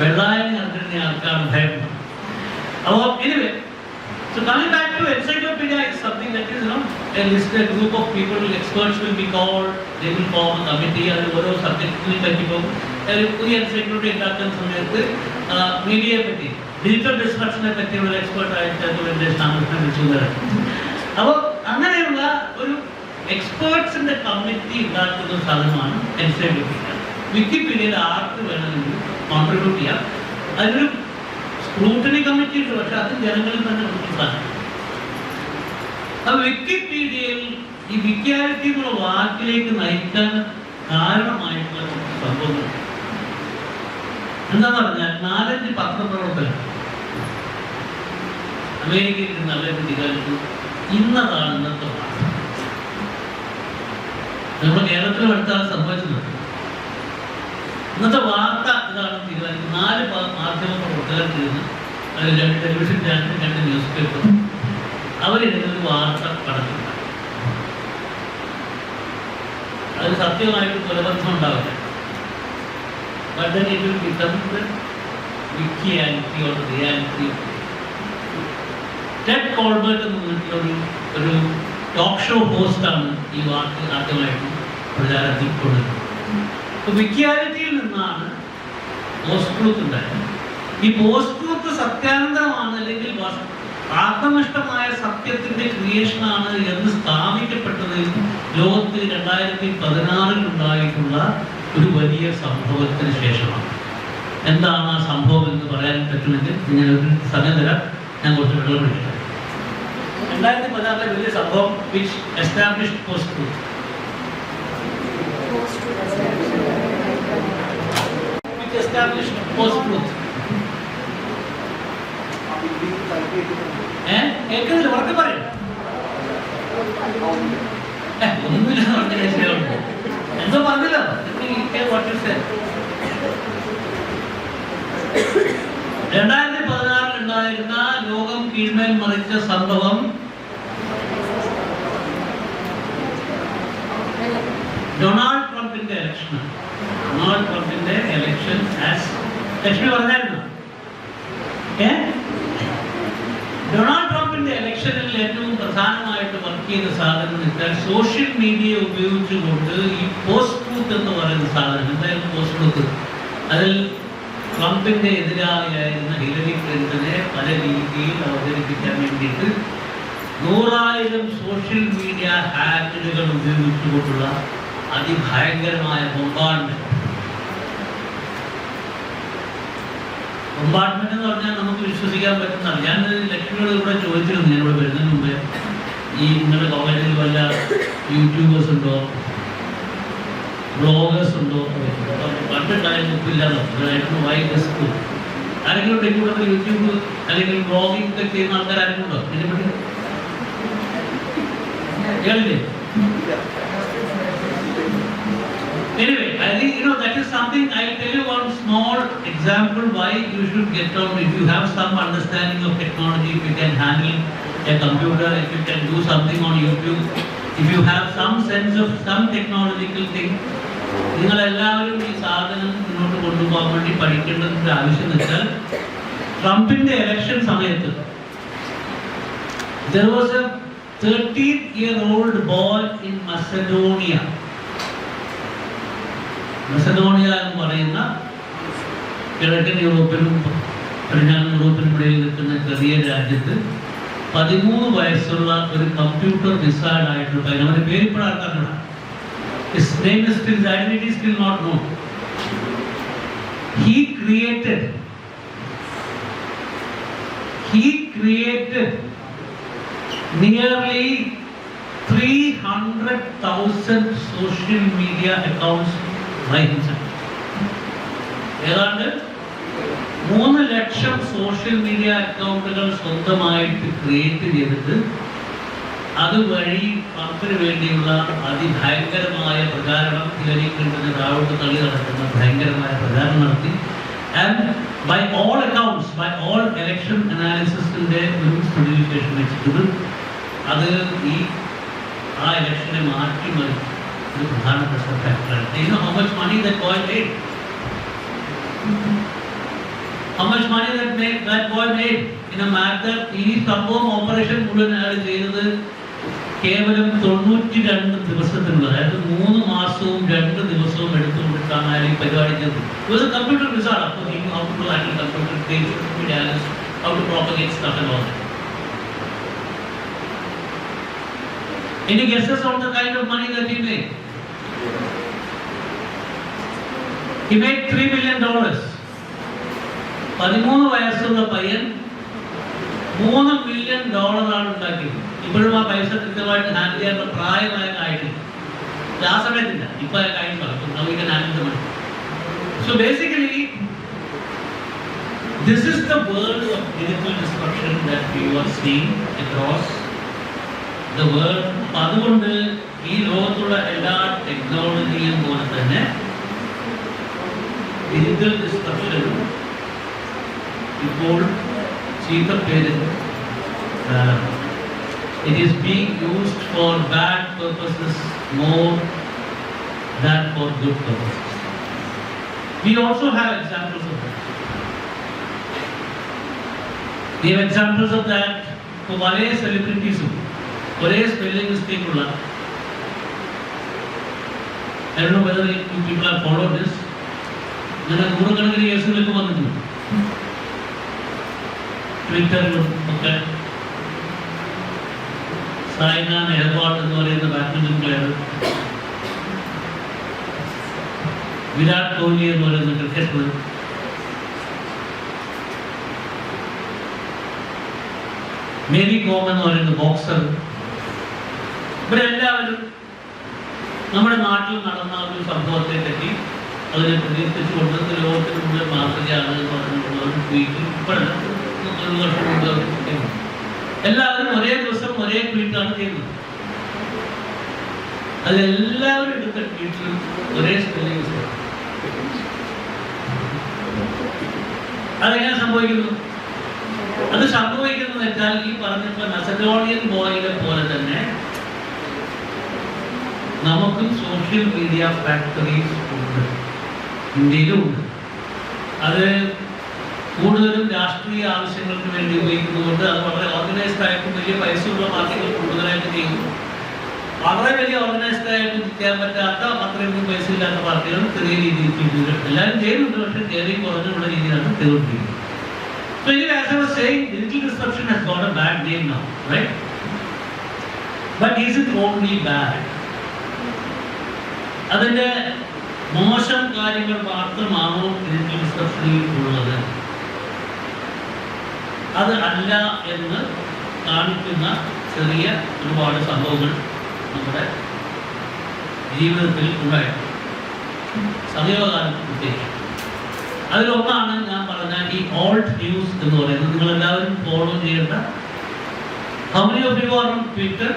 വെള്ളായണി അർജുനനെ ആൾക്കാണ് ഭയം. അപ്പോൾ anyway, so coming back to encyclopedia is something that is, a listed group of people, experts will be called, they will form a committee, and ഓരോ സബ്ജക്റ്റിനെ പറ്റിയും പുതിയ എൻസൈക്ലോപീഡിയ ഉണ്ടാക്കുന്ന സമയത്ത് മീഡിയയെ പറ്റി ഡിജിറ്റൽ ഡിസ്ട്രക്ഷനെ പറ്റിയുള്ള എക്സ്പേർട്ടായിട്ട് വിളിച്ചു തരാം. അപ്പോൾ അങ്ങനെയുള്ള ഒരു എക്സ്പേർട്സിന്റെ കമ്മിറ്റി ഉണ്ടാക്കുന്ന ഒരു സാധനമാണ് എൻസൈക്ലോപീഡിയ. വിക്കിപീഡിയയിൽ ആർക്ക് വേണമെങ്കിലും കോൺട്രിബ്യൂട്ട് ചെയ്യാം. അതിനൊരു സ്ക്രൂട്ടണി കമ്മിറ്റി ഉണ്ട്, പക്ഷെ അത് ജനങ്ങളിൽ തന്നെ കൊടുക്കുന്നതാണ്. അപ്പൊ വിക്കിപീഡിയയിൽ ഈ വിക്യാലിറ്റി എന്നുള്ള വാക്കിലേക്ക് നയിക്കാൻ കാരണമായിട്ടുള്ള സംഭവങ്ങൾ എന്താന്ന് പറഞ്ഞാൽ 4-5 പത്രപ്രവർത്തകർ അമേരിക്കയിൽ നല്ല കുട്ടികൾക്ക് ഇന്നതാണ് ഇന്നത്തെ വാർത്ത. നമ്മുടെ കേരളത്തിലും അടുത്താണ് സംഭവിച്ചത്. ഇന്നത്തെ വാർത്ത ഇതാണ് തീരുമാനിക്കുന്നത്. 4 മാധ്യമ പ്രവർത്തകർക്കിരുന്ന്, അത് 2 ടെലിവിഷൻ ചാനലും 2 ന്യൂസ് പേപ്പറും അവരിരുന്നൊരു വാർത്ത പടത്തില്ല. അത് സത്യമായിട്ട് തുലബന്ധം ഉണ്ടാവില്ല. But then it will become the Wikiality or the reality. Ted കോൾബർട്ട് എന്ന് പറഞ്ഞിട്ടുള്ള ഒരു ടോക്ക് ഷോ ഹോസ്റ്റാണ് ഈ വാക്ക് ആദ്യമായിട്ട് പ്രചാരത്തിൽ കൊണ്ടുവരുന്നത്. വിക്യാലിറ്റിയിൽ നിന്നാണ് പോസ്റ്റ് ട്രൂത്ത് ഉണ്ടായത്. ഈ പോസ്റ്റ് ട്രൂത്ത് സത്യാനന്തരമാണ്, അല്ലെങ്കിൽ ആത്മനിഷ്ഠമായ സത്യത്തിന്റെ ക്രിയേഷനാണ് എന്ന് സ്ഥാപിക്കപ്പെട്ടത് ലോകത്ത് 2016 ഉണ്ടായിട്ടുള്ള ഒരു വലിയ സംഭവത്തിന് ശേഷമാണ്. എന്താണ് ആ സംഭവം എന്ന് പറയാൻ പറ്റുമെങ്കിൽ ഞാൻ ഒരു സമയം തരാം. ഞാൻ കുറച്ച് വെള്ളം പിടിക്കട്ടെ. 2016 വലിയ സംഭവം which established post truth. Which established post truth. കേൾക്കുന്നില്ല, ഉറക്കെ പറയും. ഒന്നുമില്ല എന്തോ പറഞ്ഞല്ലോ. 2016 ഉണ്ടായിരുന്ന ലോകം കീഴ്മേൽ മറിച്ച സംഭവം ഡൊണാൾഡ് ട്രംപിന്റെ ഇലക്ഷൻ. ഡൊണാൾഡ് ട്രംപിന്റെ ഇലക്ഷൻ ലക്ഷ്മി പറഞ്ഞായിരുന്നു. ഡൊണാൾഡ് ട്രംപിന്റെ ഇലക്ഷനിൽ ഏറ്റവും പ്രധാനമായിട്ട് വർക്ക് ചെയ്ത സാധനം വെച്ചാൽ സോഷ്യൽ മീഡിയ ഉപയോഗിച്ചുകൊണ്ട് ഈ പോസ്റ്റ് ട്രൂത്ത് എന്ന് പറയുന്ന സാധനം. എന്തായാലും പോസ്റ്റ് ട്രൂത്ത് അതിൽ ട്രംപിന്റെ എതിരാളിയായിരുന്ന ഹിലരി ക്ലിന്റനെ പല രീതിയിൽ അവതരിപ്പിക്കാൻ വേണ്ടിയിട്ട് 100,000 സോഷ്യൽ മീഡിയ ഹാൻഡിലുകൾ ഉപയോഗിച്ചുകൊണ്ടുള്ള അതിഭയങ്കരമായ ബോംബാർഡ്മെന്റ് എന്ന് പറഞ്ഞാൽ നമുക്ക് വിശ്വസിക്കാൻ പറ്റുന്നതാണ്. ഞാൻ ലക്ഷ്മിയോട് കൂടെ ചോദിച്ചിരുന്നു, ഞാനിവിടെ വരുന്നതിന് മുമ്പേ, ഈ നിങ്ങളുടെ കോളേജിൽ വല്ല യൂട്യൂബേഴ്സ് ഉണ്ടോ, ബ്ലോഗേഴ്സ് ഉണ്ടോ? പണ്ടുണ്ടായാലും ഒപ്പില്ലാതെ വായിക്കൂ. ആരെങ്കിലും ഉണ്ടോ കൂടെ യൂട്യൂബ് അല്ലെങ്കിൽ ബ്ലോഗിംഗ് ഒക്കെ ചെയ്യുന്ന ആൾക്കാർ ആരെങ്കിലും ഉണ്ടോ? ഇതിനെപ്പറ്റി കേളില്ലേ? Anyway, I think that is something. I'll tell you one small example why you should get on. If you have some understanding of technology, if you can handle a computer, if you can do something on YouTube, if you have some sense of some technological thing, നിങ്ങളെല്ലാവരും ഈ സാധനം മുന്നോട്ട് കൊണ്ടുപോകാൻ വേണ്ടി പഠിക്കേണ്ടതിൻ്റെ ആവശ്യം എന്ന് വെച്ചാൽ ട്രംപിന്റെ ഇലക്ഷൻ സമയത്ത് there was a 13-year-old boy in Macedonia. Macedonia എന്ന് പറയുന്ന കിഴക്കൻ യൂറോപ്പിലും പടിഞ്ഞാറൻ യൂറോപ്പിനും ഇടയിൽ നിൽക്കുന്ന ചെറിയ രാജ്യത്ത് 13 വയസ്സുള്ള ഒരു കമ്പ്യൂട്ടർ വിസാർഡ് ആയിട്ടുള്ള പയ്യൻ, അവന്റെ പേര് ഇപ്പോൾ ആർക്കറിയില്ല. His name is still, his identity is still not known. He created nearly 300,000 social media accounts by himself. ഏതാണ്ട് 3 ലക്ഷം സോഷ്യൽ മീഡിയ അക്കൗണ്ടുകൾ സ്വന്തമായിട്ട് ക്രിയേറ്റ് ചെയ്തിട്ട് അതുവഴി പണത്തിന് വേണ്ടിയുള്ള അതിഭയങ്കരമായ പ്രചാരണം, ഹിലരി ക്ലിന്റന് താഴോട്ട് തള്ളി നടക്കുന്ന ഭയങ്കരമായ പ്രചാരണം നടത്തി. And by all accounts, by all election അനാലിസിസിന്റെ ഒരു സ്റ്റഡിയിലേക്ക് വെച്ചിട്ട് അത് ആ ഇലക്ഷനെ മാറ്റി മറിച്ച് ഒരു പ്രധാനപ്പെട്ട ഫാക്ടറാണ്. You know how much money that boy made? How much money that boy made in a matter? ഈ സംഭവം ഓപ്പറേഷൻ മുഴുവൻ അയാൾ ചെയ്തത് കേവലം 92 ദിവസത്തിനുള്ള, അതായത് 3 മാസവും 2 ദിവസവും എടുത്തുകൊണ്ടിട്ടാണ് അയാൾ ഈ പരിപാടി ചെയ്തത്. It was a computer wizard. Of course, he knew how to handle computer, create social media, how to propagate stuff and all that. Any guesses on the kind of money that he made? He made $3 million. 13 വയസ്സുള്ള പയ്യൻ $3 million ആണ് ഉണ്ടാക്കിയത്. ഇപ്പോഴും ആ പൈസ കൃത്യമായിട്ട് handle ചെയ്യാനുള്ള പ്രായമായ ആയിട്ടില്ല. ആ സമയത്തില്ല, ഇപ്പൊ കഴിഞ്ഞു. So basically, this is the world of digital disruption that we are seeing across the world. അതുകൊണ്ട് ഈ ലോകത്തുള്ള എല്ലാ ടെക്നോളജിയും പോലെ തന്നെ ഡിജിറ്റൽ ഡിസ്ട്രപ്ഷനും ഇപ്പോൾ ചീത്ത പേര്. It is being used for bad purposes more than for good purposes. We also have examples of that. We have examples of that for various celebrities. ഒരേ സ്പെല്ലിംഗ് മിസ്റ്റേക്ക് ഉള്ള, I don't know whether you people have followed this. അങ്ങനെ നൂറുകണക്കിന് കേസുകളൊക്കെ വന്നിട്ടുണ്ട് ട്വിറ്ററിലും ഒക്കെ. സൈന നെഹ്വാൾ എന്ന് പറയുന്ന ബാഡ്മിന്റൺ പ്ലെയർ, വിരാട് കോഹ്ലി എന്ന് പറയുന്ന ക്രിക്കറ്റർ, മേരി കോം എന്ന് പറയുന്ന ബോക്സർ, ഇവരെല്ലാവരും നമ്മുടെ നാട്ടിൽ നടന്ന ഒരു സംഭവത്തെ പറ്റി അതിനെ പ്രതികരിച്ചുകൊണ്ട് ലോകത്തിന് മുഴുവൻ മാതൃകയാണ് എന്ന് പറഞ്ഞിട്ടുള്ള ഒരു ട്വീറ്റ് ഇപ്പോഴല്ല, 1 വർഷം മുമ്പ് എല്ലാവരും ഒരേ ദിവസം ഒരേ ട്വീറ്റാണ് ചെയ്യുന്നത്. അതെല്ലാവരും എടുത്ത ട്വീറ്റിലും ഒരേ സ്പെല്ലിംഗ്. അതെങ്ങനെ സംഭവിക്കുന്നു? അത് സംഭവിക്കുന്നത് വെച്ചാൽ ഈ പറഞ്ഞിട്ടുള്ള മസഡോണിയൻ ബോയിലെ പോലെ തന്നെ നമുക്കും സോഷ്യൽ മീഡിയ ഫാക്ടറീസ് ഉണ്ട്, ഇന്ത്യയിലും ഉണ്ട്. അത് കൂടുതലും രാഷ്ട്രീയ ആവശ്യങ്ങൾക്ക് വേണ്ടി ഉപയോഗിക്കുന്നതുകൊണ്ട് അത് വളരെ ഓർഗനൈസ്ഡ് ആയിട്ടും വലിയ പൈസയുള്ള പാർട്ടികൾ കൂടുതലായിട്ട് ചെയ്യുന്നു. വളരെ വലിയ ഓർഗനൈസ്ഡ് ആയിട്ട് ചെയ്യാൻ പറ്റാത്ത അത്രയൊന്നും പൈസ ഇല്ലാത്ത പാർട്ടികൾ ചെറിയ രീതിയിൽ ചെയ്യുന്നത്. എല്ലാവരും ചെയ്യുന്നുണ്ട്, പക്ഷേ ചെറിയ കുറഞ്ഞുള്ള രീതിയിലാണ് ചെയ്തുകൊണ്ടിരിക്കുന്നത്. So anyway, as I was saying, digital disruption has got a bad name now, right? But is it only bad? അതിന്റെ മോശം കാര്യങ്ങൾ മാത്രമാണോ ഡിജിറ്റൽ ഡിസ്ട്രപ്ഷനിൽ ഉള്ളത്? അത് അല്ല എന്ന് കാണിക്കുന്ന ചെറിയ ഒരുപാട് സംഭവങ്ങൾ നമ്മുടെ ജീവിതത്തിൽ ഉണ്ടായിട്ടുണ്ട്, സമീപകാലത്ത് പ്രത്യേകിച്ച്. അതിലൊന്നാണ് ഞാൻ പറഞ്ഞ ഈ ഓൾട്ട് ന്യൂസ് എന്ന് പറയുന്നത്. നിങ്ങളെല്ലാവരും ഫോളോ ചെയ്യേണ്ട. How many of you are on Twitter?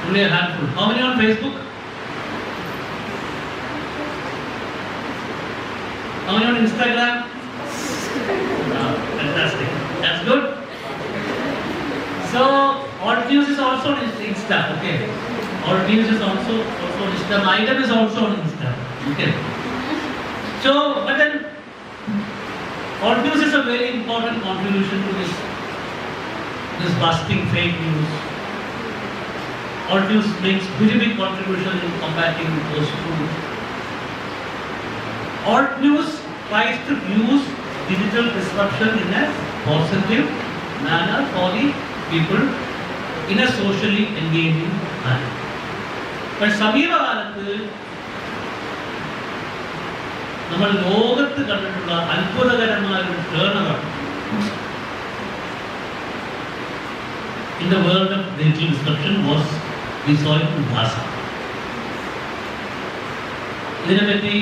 Only a handful. How many on Facebook? How many on Instagram? also on Insta, okay. Alt News is also on Insta. Item is also on Insta, okay. So, but then Alt News is a very important contribution to this busting fake news. Alt News makes very big contribution in combating those two. Alt News tries to use digital disruption in a positive manner for the people in a socially engaging manner. But സമീപകാലത്ത് നമ്മൾ ലോകത്ത് കണ്ടിട്ടുള്ള അത്ഭുതകരമായ ഒരു ടേണറാണ് in the world of digital disruption was we saw it in Gaza. ഇതിനെപ്പറ്റി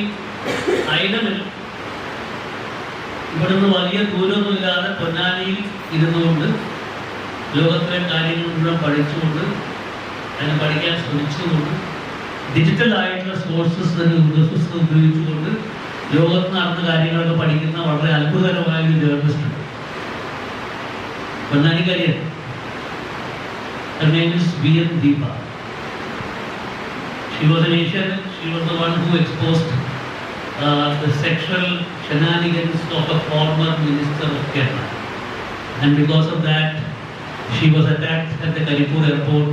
ഐഡമിൽ ഇവിടുന്ന് വലിയ ദൂരമൊന്നുമില്ലാതെ പൊന്നാനിയിൽ ഇരുന്നുകൊണ്ട് ലോകത്തിലെ കാര്യങ്ങൾ മുഴുവൻ പഠിച്ചുകൊണ്ട് അതിനെ പഠിക്കാൻ ശ്രമിച്ചുകൊണ്ട് ഡിജിറ്റൽ ആയിട്ടുള്ള സോഴ്സസ് തന്നെ ഉപയോഗിച്ചുകൊണ്ട് ലോകത്ത് നടന്ന കാര്യങ്ങളൊക്കെ പഠിക്കുന്ന വളരെ അത്ഭുതകരമായ ഒരു ജേർണലിസ്റ്റ് ഉണ്ട് പൊന്നാനിക്കാരിയാണ്. Her name is V.M. Deepa. She was an Asian. She was the one who exposed the sexual shenanigans of a former minister of Kerala. And because of that, she was attacked at the Karipur airport.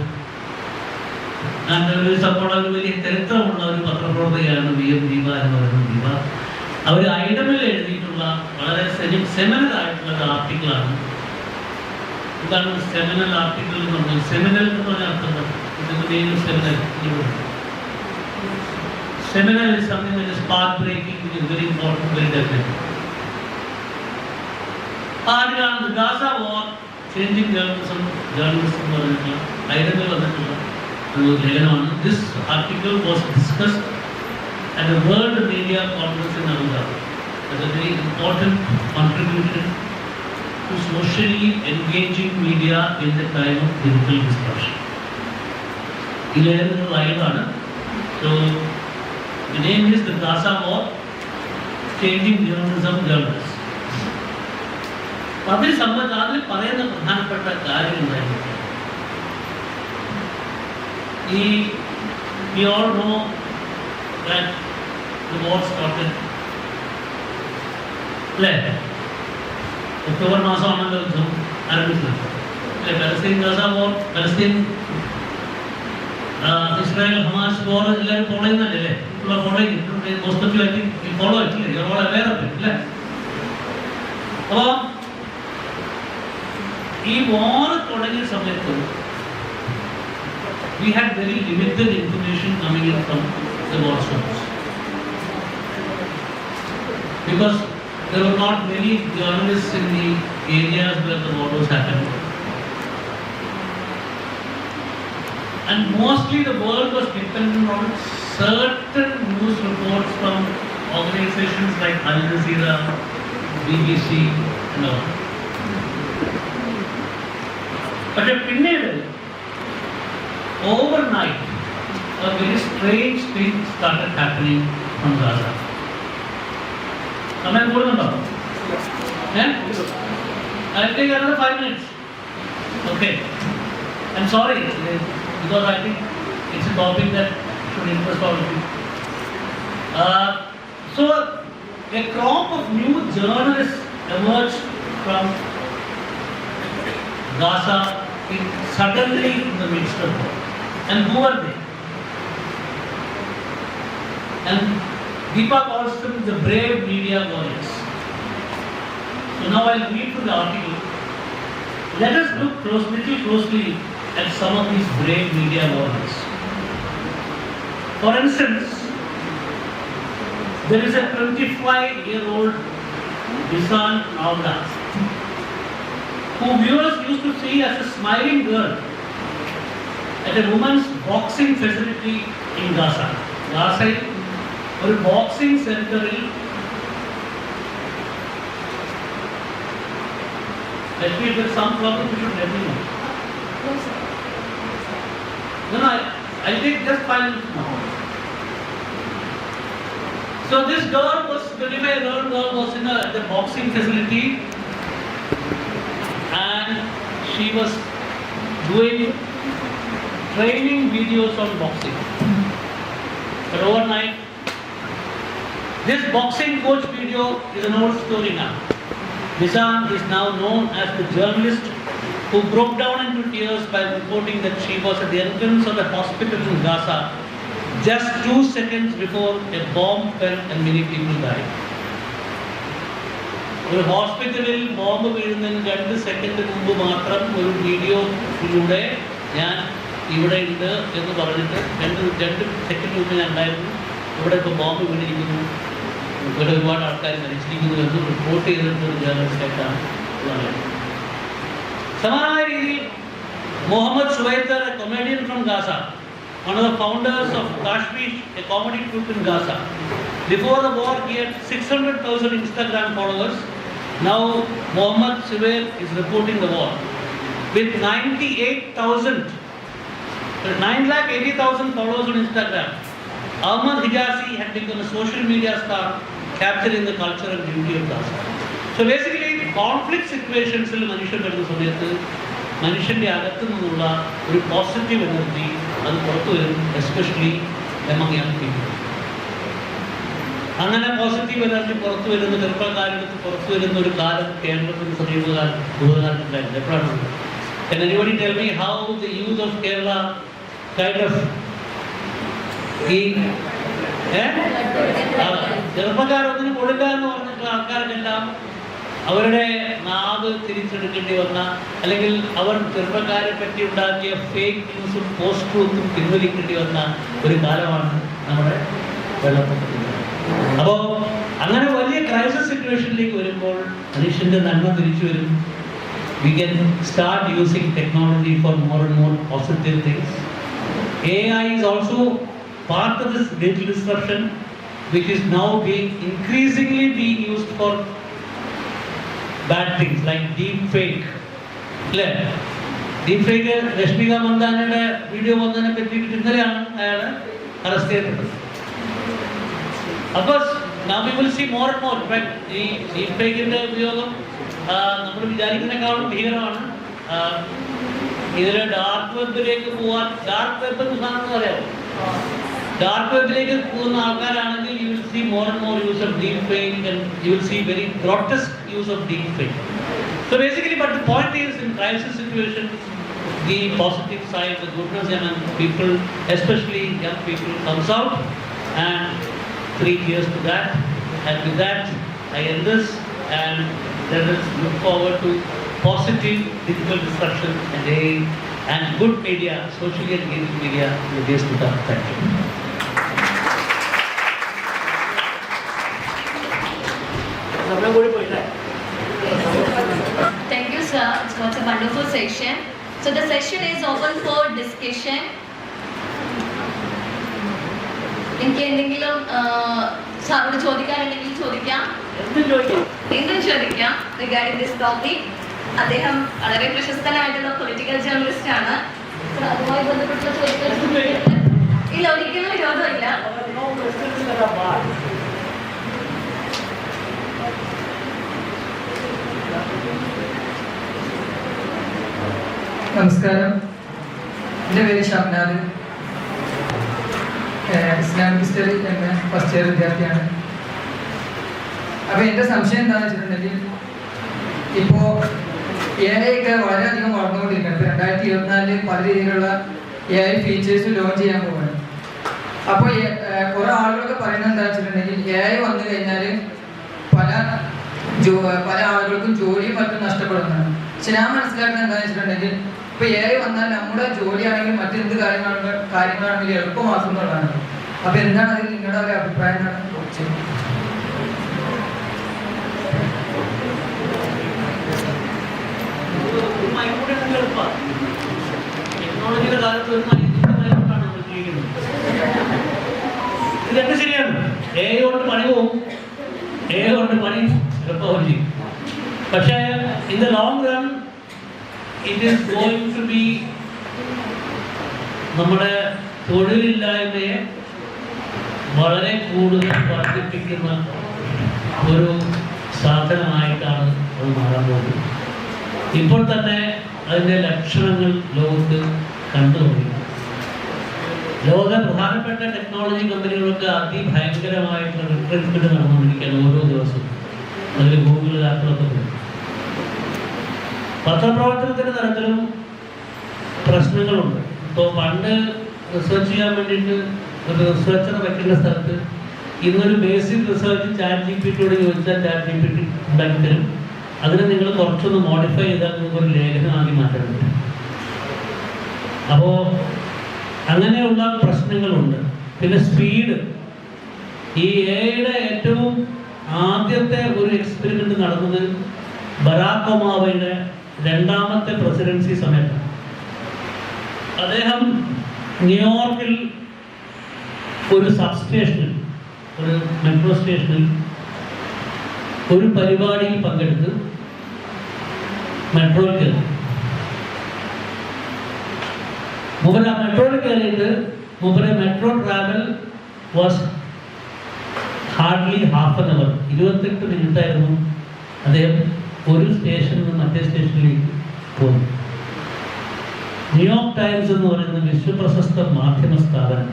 And there is a very ചരിത്രമുള്ള ഒരു പത്രപ്രവർത്തകയാണ് V.M. Deepa എന്ന് പറയുന്നത്. ദീപ അവർ ഐഡമിൽ എഴുതിയിട്ടുള്ള വളരെ seminal ആയിട്ടുള്ള ഒരു ആർട്ടിക്കിളാണ്. എന്താണ് seminal article എന്ന് പറഞ്ഞാൽ? സെമിനൽ എന്ന് പറഞ്ഞ അർത്ഥം seminal is something that is path breaking, which is very important, very definite. ആദ്യമാണ് the Gaza war changing journalism എന്ന് പറഞ്ഞിട്ടുള്ള ഐഡമിൽ വന്നിട്ടുള്ള ഒരു ലേഖനമാണ്. This article was discussed at the World Media Conference in Abu Dhabi as a very important contribution to socially engaging media in the time of digital disruption. ഇതിലേതൊരു ലൈവാണ്. So the name is the Gaza War, Changing Journalism Journalists. അതിൽ അതിൽ പറയുന്ന പ്രധാനപ്പെട്ട കാര്യം എന്തായിരുന്നു? We all know that the war started October മാസമാണല്ലോ യുദ്ധം ആരംഭിച്ചത്. Palestine Gaza war, Palestine Israel Hamas war എല്ലാവരും ഫോളോ ചെയ്യുന്നല്ലേ? ഫോളോ ഇല്ലേ? അവെയർ ഓഫ് ഇറ്റ് അല്ലേ? അപ്പോൾ ഈ വാർ തുടങ്ങിയ സമയത്ത് we had very limited information coming in from the war source because there were not many journalists in the areas where the war was happening, and mostly the world was dependent on certain news reports from organizations like Al Jazeera, BBC and all. But പിന്നീട് overnight a very strange thing started happening from Gaza. സമയം കൂടുന്നുണ്ടോ? I'll take another 5 minutes. Okay. I'm sorry because I think it's a topic that should interest all of you. So a crop of new journalists emerged from Gaza suddenly in the midst of war. And who are they? And Deepa calls them the brave media warriors. So now I'll read through the article. Let us look little closely at some of these brave media warriors. For instance, there is a 25-year-old Bisan Naula, who viewers used to see as a smiling girl at a woman's boxing facility in Gaza. Gaza ഒരു boxing സെന്ററിൽ actually there's some problem you should let me know. No, I'll take just 5 minutes now. So this girl was 25-year-old girl was in the boxing facility and she was doing training videos on boxing. But overnight, this boxing coach video is an old story now. Nizam is now known as the journalist who broke down into tears by reporting that she was at the entrance of a hospital in Gaza just 2 seconds before a bomb fell and many people died. ഒരു ഹോസ്പിറ്റലിൽ bomb വീഴുന്നതിന് 2 second മുമ്പ് മാത്രം ഒരു വീഡിയോയിലൂടെ ഞാൻ ഇവിടെ ഉണ്ട് എന്ന് പറഞ്ഞിട്ട് 2 സെക്കൻഡ് മുമ്പ് ഞാൻ ഉണ്ടായിരുന്നു, ഇവിടെ ഇപ്പോൾ ബോംബ് വീണിരിക്കുന്നു, ഇവിടെ ഒരുപാട് ആൾക്കാർ മരിച്ചിരിക്കുന്നു എന്ന് റിപ്പോർട്ട് ചെയ്തിട്ടൊരു ജേർണലിസ്റ്റായിട്ടാണ് പറയുന്നത്. സമാനമായ രീതിയിൽ Muhammad Suwaitar, a comedian from Gaza, one of the founders of Kashmir, a comedy troupe in Gaza. Before the war, he had 600,000 Instagram followers. Now, Mohammed Suwair is reporting the war with 980,000 followers on Instagram. Ahmad Hijazi had become a social media star, capturing the culture and beauty of Gaza. So basically, conflict situations il manushan varuna samayathu മനുഷ്യൻ്റെ അകത്തു നിന്നുള്ള ഒരു positive energy അത് പുറത്തു വരും, especially among young people. അങ്ങനെ positive energy പുറത്തു വരുന്ന, ചെറുപ്പക്കാരുടെ പുറത്തു വരുന്ന ഒരു കാലം കേരളത്തിന് സമീപകാലത്തുണ്ടായിരുന്നു. എപ്പോഴാണ്? Can anybody tell me how the youth of Kerala kind of ചെറുപ്പക്കാരൊന്നിനും കൊള്ളില്ല എന്ന് പറഞ്ഞിട്ട് ആൾക്കാർക്കെല്ലാം അവരുടെ നാവ് തിരിച്ചെടുക്കേണ്ടി വന്ന, അല്ലെങ്കിൽ അവർ ചെറുപ്പക്കാരെ പറ്റി ഉണ്ടാക്കിയ ഫേക്ക് ന്യൂസും പോസ്റ്റ് ട്രൂത്തും പിൻവലിക്കേണ്ടി വന്ന ഒരു കാലമാണ് നമ്മുടെ വെള്ളപ്പൊക്കത്തിൽ. അപ്പോൾ അങ്ങനെ വലിയ ക്രൈസിസ് സിറ്റുവേഷനിലേക്ക് വരുമ്പോൾ മനുഷ്യൻ്റെ നന്മ തിരിച്ചു വരും. We can start using technology for more and more positive things. AI is also part of this digital disruption, which is now increasingly being used for bad things like deep fake. Deep fake, Rashmika മന്ദാനയുടെ video വന്നതിനെ പറ്റിയിട്ട് ഇന്നലെയാണ് അയാൾ arrest ചെയ്യപ്പെട്ടത്. Of course now we will see more and more. ഈ deep fakeന്റെ ഉപയോഗം നമ്മൾ വിചാരിക്കുന്നതിനേക്കാളും ഭീകരമാണ്. ഇതിൽ ഡാർക്ക് വെബിലേക്ക് പോവാൻ, ഡാർക്ക് വെബ് എന്ന് സാധനം എന്ന് പറയാമോ, ഡാർക്ക് വെബിലേക്ക് പോകുന്ന ആൾക്കാരാണെങ്കിൽ you will see more and more use of deep fake, and you will see very grotesque use of deep fake. So basically, but the point is, in crisis situations, the positive side, the goodness among people, especially young people, comes out, and 3 years to that. And with that, I end this, and let us look forward to positive digital disruption and good media, socially engaging media in the days to come. Thank you. Thank you, sir. It was a wonderful session. So the session is open for discussion. എനിക്ക് എന്തെങ്കിലും സാറിനോട് ചോദിക്കാനുണ്ടെങ്കിൽ ചോദിക്കാം, എന്തും ചോദിക്കാം regarding this topic. അദ്ദേഹം വളരെ പ്രശസ്തനായിട്ടുള്ള political journalist ആണ്. അതുമായി ബന്ധപ്പെട്ടുള്ള ചോദിക്കാൻ ഇല്ല, ഒരിക്കലും വിരോധമില്ല. നമസ്കാരം, എൻ്റെ പേര് ഷംനാദ്. ഇസ്ലാമിക് ഹിസ്റ്ററി എന്ന ഫസ്റ്റ് ഇയർ വിദ്യാർത്ഥിയാണ്. അപ്പോൾ എൻ്റെ സംശയം എന്താണെന്ന് വെച്ചിട്ടുണ്ടെങ്കിൽ, ഇപ്പോൾ AI ഒക്കെ വളരെയധികം വളർന്നുകൊണ്ടിരിക്കുകയാണ്. ഇപ്പോൾ 2024 പല രീതിയിലുള്ള AI ഫീച്ചേഴ്സ് ലോഞ്ച് ചെയ്യാൻ പോവുകയാണ്. അപ്പോൾ കുറേ ആളുകളൊക്കെ പറയുന്നത് എന്താണെന്ന് വെച്ചിട്ടുണ്ടെങ്കിൽ, AI വന്നു കഴിഞ്ഞാൽ പല ആളുകൾക്കും ജോലിയും മറ്റും നഷ്ടപ്പെടുന്നതാണ്. പക്ഷെ ഞാൻ മനസ്സിലാക്കുന്നത് എന്താണെന്ന് വെച്ചിട്ടുണ്ടെങ്കിൽ, ഇപ്പോൾ AI വന്നാൽ നമ്മുടെ ജോലിയാണെങ്കിലും മറ്റെന്ത് കാര്യങ്ങളാണെങ്കിലും എളുപ്പമാക്കുന്നതാണ്. അപ്പോൾ എന്താണ് അതിൽ നിങ്ങളുടെ ഒരു അഭിപ്രായം? എന്നാണ് ചോദിച്ചത്. ടെക്നോളജിയുടെ കാലത്ത് ഒരു മൈക്രോട്ടാണ് ഉപയോഗിക്കുന്നത്. ഇത് രണ്ട് ശരിയാണ്. AI കൊണ്ട് പണി പോവും, AI കൊണ്ട് പണി എളുപ്പവും ചെയ്യും. പക്ഷേ in the long run it is going to be നമ്മുടെ തൊഴിലില്ലായ്മയെ വളരെ കൂടുതൽ വർദ്ധിപ്പിക്കുന്ന ഒരു സാധനമായിട്ടാണ് അത് മാറാൻ പോകുന്നത്. ഇപ്പോൾ തന്നെ അതിൻ്റെ ലക്ഷണങ്ങൾ ലോകത്ത് കണ്ടു തുടങ്ങി. ലോകത്തെ പ്രധാനപ്പെട്ട ടെക്നോളജി കമ്പനികളൊക്കെ അതിഭയങ്കരമായിട്ടുള്ള റിട്രീറ്റ്മെന്റ് നടന്നുകൊണ്ടിരിക്കുകയാണ് ഓരോ ദിവസവും. അതിൽ ഗൂഗിൾ, ആപ്പിളൊക്കെ പോയി. പത്രപ്രവർത്തനത്തിൻ്റെ തരത്തിലും പ്രശ്നങ്ങളുണ്ട്. ഇപ്പോൾ പണ്ട് റിസർച്ച് ചെയ്യാൻ വേണ്ടിയിട്ട് ഒരു റിസർച്ചറെ വയ്ക്കേണ്ട സ്ഥലത്ത് ഇന്നൊരു ബേസിക് റിസർച്ച് ChatGPT-യോട് ചോദിച്ചാൽ ChatGPT ഉണ്ടാക്കി തരും. അതിനെ നിങ്ങൾ കുറച്ചൊന്ന് മോഡിഫൈ ചെയ്താൽ നിങ്ങൾക്ക് ഒരു ലേഖനമാക്കി മാറ്റാൻ പറ്റും. അപ്പോൾ അങ്ങനെയുള്ള പ്രശ്നങ്ങളുണ്ട്. പിന്നെ സ്പീഡ്. ഈ AI-യുടെ ഏറ്റവും ആദ്യത്തെ ഒരു എക്സ്പെരിമെന്റ് നടന്നത് ബറാക് ഒബാമയുടെ 2ാമത്തെ പ്രസിഡൻസി സമയത്താണ്. അദ്ദേഹം ന്യൂയോർക്കിൽ ഒരു സബ്സ്റ്റേഷനിൽ, ഒരു മെട്രോ സ്റ്റേഷനിൽ ഒരു പരിപാടിയിൽ പങ്കെടുത്ത് മെട്രോയിൽ കയറി. മൂപ്പര് ആ മെട്രോയിൽ കയറിയിട്ട് മൂപ്പര് metro travel was hardly half an hour, 28 മിനിറ്റായിരുന്നു അദ്ദേഹം ഒരു സ്റ്റേഷനിൽ നിന്ന് മറ്റേ സ്റ്റേഷനിലേക്ക് പോകുന്നു. ന്യൂയോർക്ക് ടൈംസ് എന്ന് പറയുന്ന വിശ്വപ്രശസ്ത മാധ്യമ സ്ഥാപനം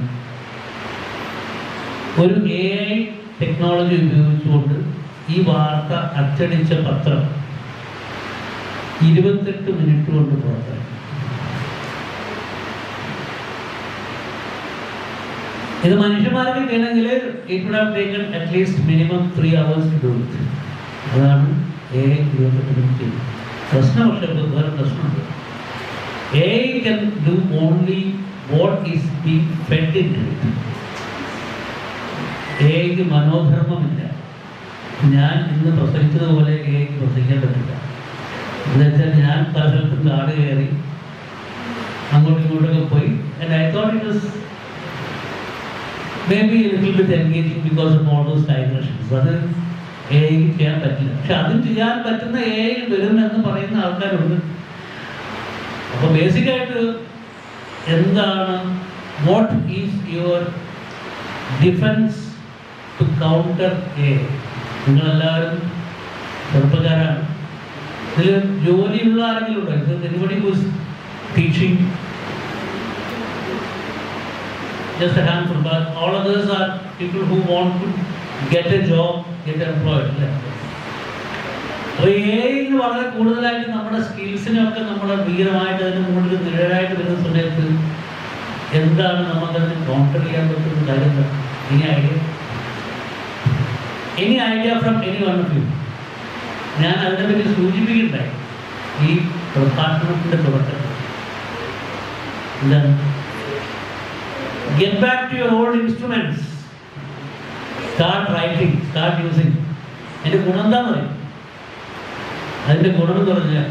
ഒരു AI ടെക്നോളജി ഉപയോഗിച്ചുകൊണ്ട് ഈ വാർത്ത അച്ചടിച്ച പത്രം 28 മിനിറ്റ് കൊണ്ട് പുറത്തിറങ്ങി. ഇത് മനുഷ്യന്മാർക്ക് ചെയ്യണമെങ്കിൽ it would have taken at least minimum 3 hours to do it. അതാണ് AI 28 മിനിറ്റ്. പ്രശ്നം പക്ഷേ വേറെ പ്രശ്നമുണ്ട്. AI can do only what is being fed into it. AIക്ക് മനോധർമ്മമില്ല. ഞാൻ ഇന്ന് പ്രസംഗിച്ചതുപോലെ AIക്ക് പ്രസംഗിക്കാൻ പറ്റില്ല. എന്നുവെച്ചാൽ ഞാൻ പല സ്ഥലത്തും കാട് കയറി അങ്ങോട്ടും ഇങ്ങോട്ടൊക്കെ പോയി. And I thought it was maybe a little bit engaging because of all those diversions. അത് AIക്ക് ചെയ്യാൻ പറ്റില്ല. പക്ഷെ അതും ചെയ്യാൻ പറ്റുന്ന AI വരുമെന്ന് പറയുന്ന ആൾക്കാരുണ്ട്. അപ്പോൾ ബേസിക്കായിട്ട് എന്താണ്, what is your defence to counter AI? നിങ്ങളെല്ലാവരും ചെറുപ്പക്കാരാണ്. ഇതിൽ ജോലിയുള്ള ആരെങ്കിലും ഉണ്ടോ? ഇത് anybody who is teaching? Just a handful, but all others are people who want to get a job, get employed. അപ്പോൾ AI വളരെ കൂടുതലായിട്ട് നമ്മുടെ സ്കിൽസിനൊക്കെ നമ്മുടെ ഭീകരമായിട്ട് അതിന് മുകളിൽ നിഴലായിട്ട് വരുന്ന സമയത്ത് എന്താണ് നമുക്കതിന് കൗണ്ടർ ചെയ്യാൻ പറ്റുന്ന കാര്യം? Any idea from any one of you? ഞാൻ അതിനെപ്പറ്റി സൂചിപ്പിക്കണ്ടായി ഈ പ്രഭാഷണത്തിൻ്റെ തുടക്കത്തിൽ. എന്താണ്? Get back to your old instruments. Start writing, start using. അതിൻ്റെ ഗുണം എന്താണെന്ന് പറയും. അതിൻ്റെ ഗുണം എന്ന് പറഞ്ഞാൽ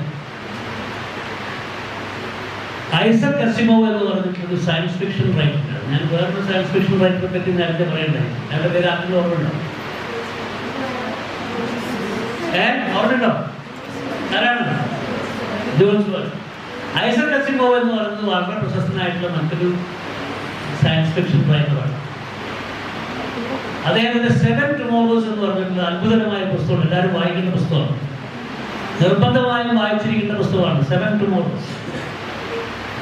ഐസക് അസിമോവ് എന്ന് പറഞ്ഞിട്ടൊരു സയൻസ് ഫിക്ഷൻ റൈറ്ററാണ്. ഞാൻ വേറൊരു സയൻസ് ഫിക്ഷൻ റൈറ്ററെ പറ്റി നേരത്തെ പറയണ്ടായി. അയാളുടെ പേര് ആർക്കും ഓർമ്മയുണ്ടോ? ഓർമ്മയുണ്ടോ? ആരാണ്? John's world. ഐസക് അസിമോവ് എന്ന് പറയുന്നത് വളരെ പ്രശസ്തനായിട്ടുള്ള മറ്റൊരു സയൻസ് ഫിക്ഷൻ റൈറ്ററാണ്. അദ്ദേഹത്തിന്റെ 7 Tomorrows എന്ന് പറഞ്ഞിട്ടുള്ള അത്ഭുതകരമായ പുസ്തകം എല്ലാവരും വായിക്കേണ്ട പുസ്തകമാണ്. നിർബന്ധമായും വായിച്ചിരിക്കേണ്ട പുസ്തകമാണ് 7 Tomorrows.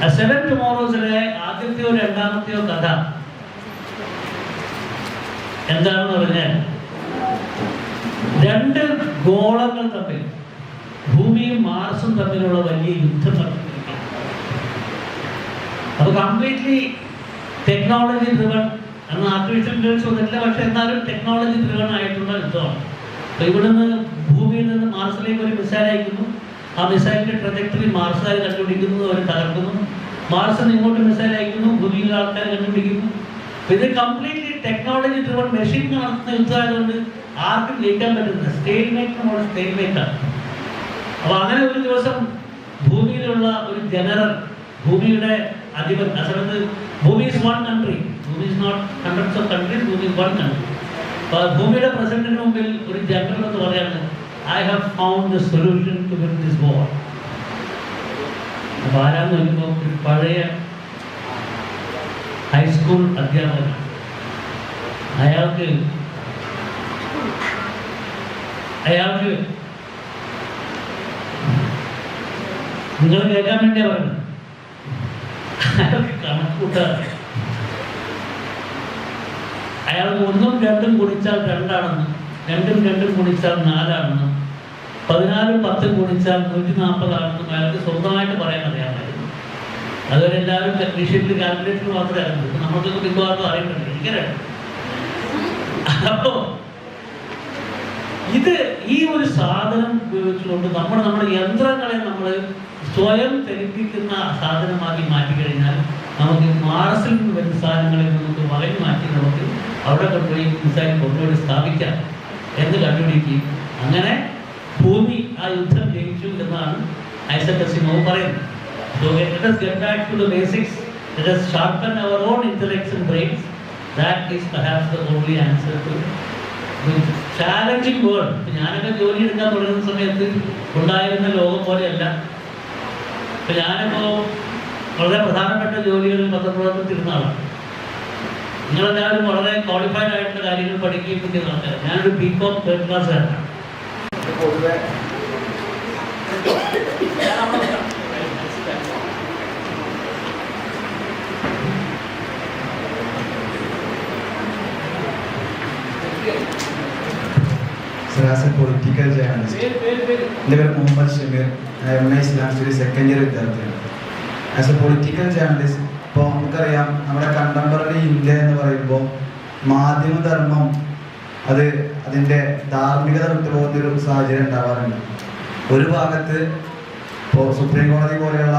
ആ 7 Tomorrowsലെ ആദ്യത്തെയോ 2ാമത്തെയോ കഥ എന്താണെന്ന് പറഞ്ഞാൽ 2 ഗോളങ്ങൾ തമ്മിൽ, ഭൂമിയും മാർസും തമ്മിലുള്ള വലിയ യുദ്ധം നടത്തിയിരിക്കുകയാണ്. അത് കംപ്ലീറ്റ്ലി ടെക്നോളജി ഡ്രിവൺ. അന്ന് ആർട്ടിഫിഷ്യൽ ഇന്റലിജൻസ് ഒന്നുമില്ല, പക്ഷെ എന്നാലും ടെക്നോളജി ഡ്രിവൺ ആയിട്ടുള്ള യുദ്ധമാണ്. അപ്പോൾ ഇവിടുന്ന് ഭൂമിയിൽ നിന്ന് മാർസിലേക്ക് ഒരു മിസൈൽ അയക്കുന്നു. ആ മിസൈലിൻ്റെ ട്രജക്ടറി മാർസുകാർ കണ്ടുപിടിക്കുന്നു, അവർ തകർക്കുന്നു. മാർസിൽ നിന്ന് ഇങ്ങോട്ട് മിസൈൽ അയക്കുന്നു, ഭൂമിയിലെ ആൾക്കാർ കണ്ടുപിടിക്കുന്നു. അപ്പോൾ ഇത് കംപ്ലീറ്റ്ലി ടെക്നോളജി ഡ്രിവൺ മെഷീൻ നടത്തുന്ന യുദ്ധമായതുകൊണ്ട് ആർക്കും ജയിക്കാൻ പറ്റുന്നത് സ്റ്റേറ്റ്മേറ്റിനോട് സ്റ്റേറ്റ്മേറ്റാണ്. അപ്പോൾ അങ്ങനെ ഒരു ദിവസം ഭൂമിയിലുള്ള ഒരു ജനറൽ, ഭൂമിയുടെ അധിപൻ, ആ സമയത്ത് ഭൂമി ഈസ് വൺ കൺട്രി, ഭൂമി is not hundreds of countries, ഭൂമി ഈസ് വൺ കൺട്രി. അപ്പോൾ ഭൂമിയുടെ പ്രസിഡന്റിന് മുമ്പിൽ ഒരു ജനറൽ എന്ന് പറയാണ്, I have found the solution to win this war. അപ്പോൾ ആരാന്ന് നോക്കുമ്പോൾ ഒരു പഴയ ഹൈസ്കൂൾ അധ്യാപകനാണ്. അയാൾക്ക് നിങ്ങൾ കേൾക്കാൻ വേണ്ടിയാണ് പറയുന്നത്. അയാൾക്ക് കണക്കൂട്ടാൻ അയാൾക്ക് 1ഉം 2ഉം ഗുണിച്ചാൽ 2 2ഉം 2ഉം ഗുണിച്ചാൽ 4 14ഉം 10ഉം ഗുണിച്ചാൽ 140 അയാൾക്ക് സ്വന്തമായിട്ട് പറയാൻ അറിയാമായിരുന്നു. അതുവരെ എല്ലാവരും ടെക്നീഷ്യനിൽ കാൽക്കുലേറ്റർ മാത്രമേ അറിയുള്ളൂ. നമുക്കൊക്കെ മിക്കവാറും അറിയുന്നുണ്ട്, എനിക്കറിയാം. അപ്പോൾ ഈ ഒരു സാധനം ഉപയോഗിച്ചുകൊണ്ട് നമ്മുടെ യന്ത്രങ്ങളെ നമ്മൾ സ്വയം ധരിപ്പിക്കുന്ന സാധനമാക്കി മാറ്റിക്കഴിഞ്ഞാൽ നമുക്ക് മാർസിൽ നിന്ന് വരുന്ന സാധനങ്ങളെ നമുക്ക് വകഞ്ഞു മാറ്റി നമുക്ക് അവിടെ കൊണ്ടുപോയി മിസൈൽ കൊണ്ടുപോയി സ്ഥാപിക്കാം എന്ന് കണ്ടുപിടിക്കുകയും അങ്ങനെ ഭൂമി ആ യുദ്ധം ജയിച്ചു എന്നാണ് ഐസക് അസിമോവ് പറയുന്നത്. So let us get back to the basics. Let us sharpen our own intellects and brains. That is perhaps the only answer to the challenging world. ഞാനൊക്കെ ജോലി എടുക്കാൻ തുടങ്ങുന്ന സമയത്ത് ഉണ്ടായിരുന്ന ലോകം പോലെയല്ല. ഞാനിപ്പോൾ വളരെ പ്രധാനപ്പെട്ട ജോലികളിൽ പത്രപ്രവർത്തനത്തിരുന്ന ആളാണ്. നിങ്ങളെല്ലാവരും വളരെ ക്വാളിഫൈഡ് ആയിട്ടുള്ള കാര്യങ്ങൾ പഠിക്കുകയും പറ്റുന്ന ആൾക്കാരാണ്. ഞാനൊരു BCom തേർഡ് ക്ലാസ്സുകാരനാണ്. പൊതുവെ as a political journalist. എൻ്റെ പേര് മുഹമ്മദ് ഷമീർ. MA ഇസ്ലാം സ്റ്റഡി സെക്കൻഡ് ഇയർ വിദ്യാർത്ഥിയാണ്. ആസ് എ പൊളിറ്റിക്കൽ ജേർണലിസ്റ്റ് ഇപ്പോൾ നമുക്കറിയാം നമ്മുടെ കണ്ടംപററി ഇന്ത്യ എന്ന് പറയുമ്പോൾ മാധ്യമധർമ്മം അതിൻ്റെ ധാർമ്മികത വിട്ടുപോകുന്നൊരു സാഹചര്യം ഉണ്ടാവാറുണ്ട്. ഒരു ഭാഗത്ത് ഇപ്പോൾ സുപ്രീം കോടതി പോലെയുള്ള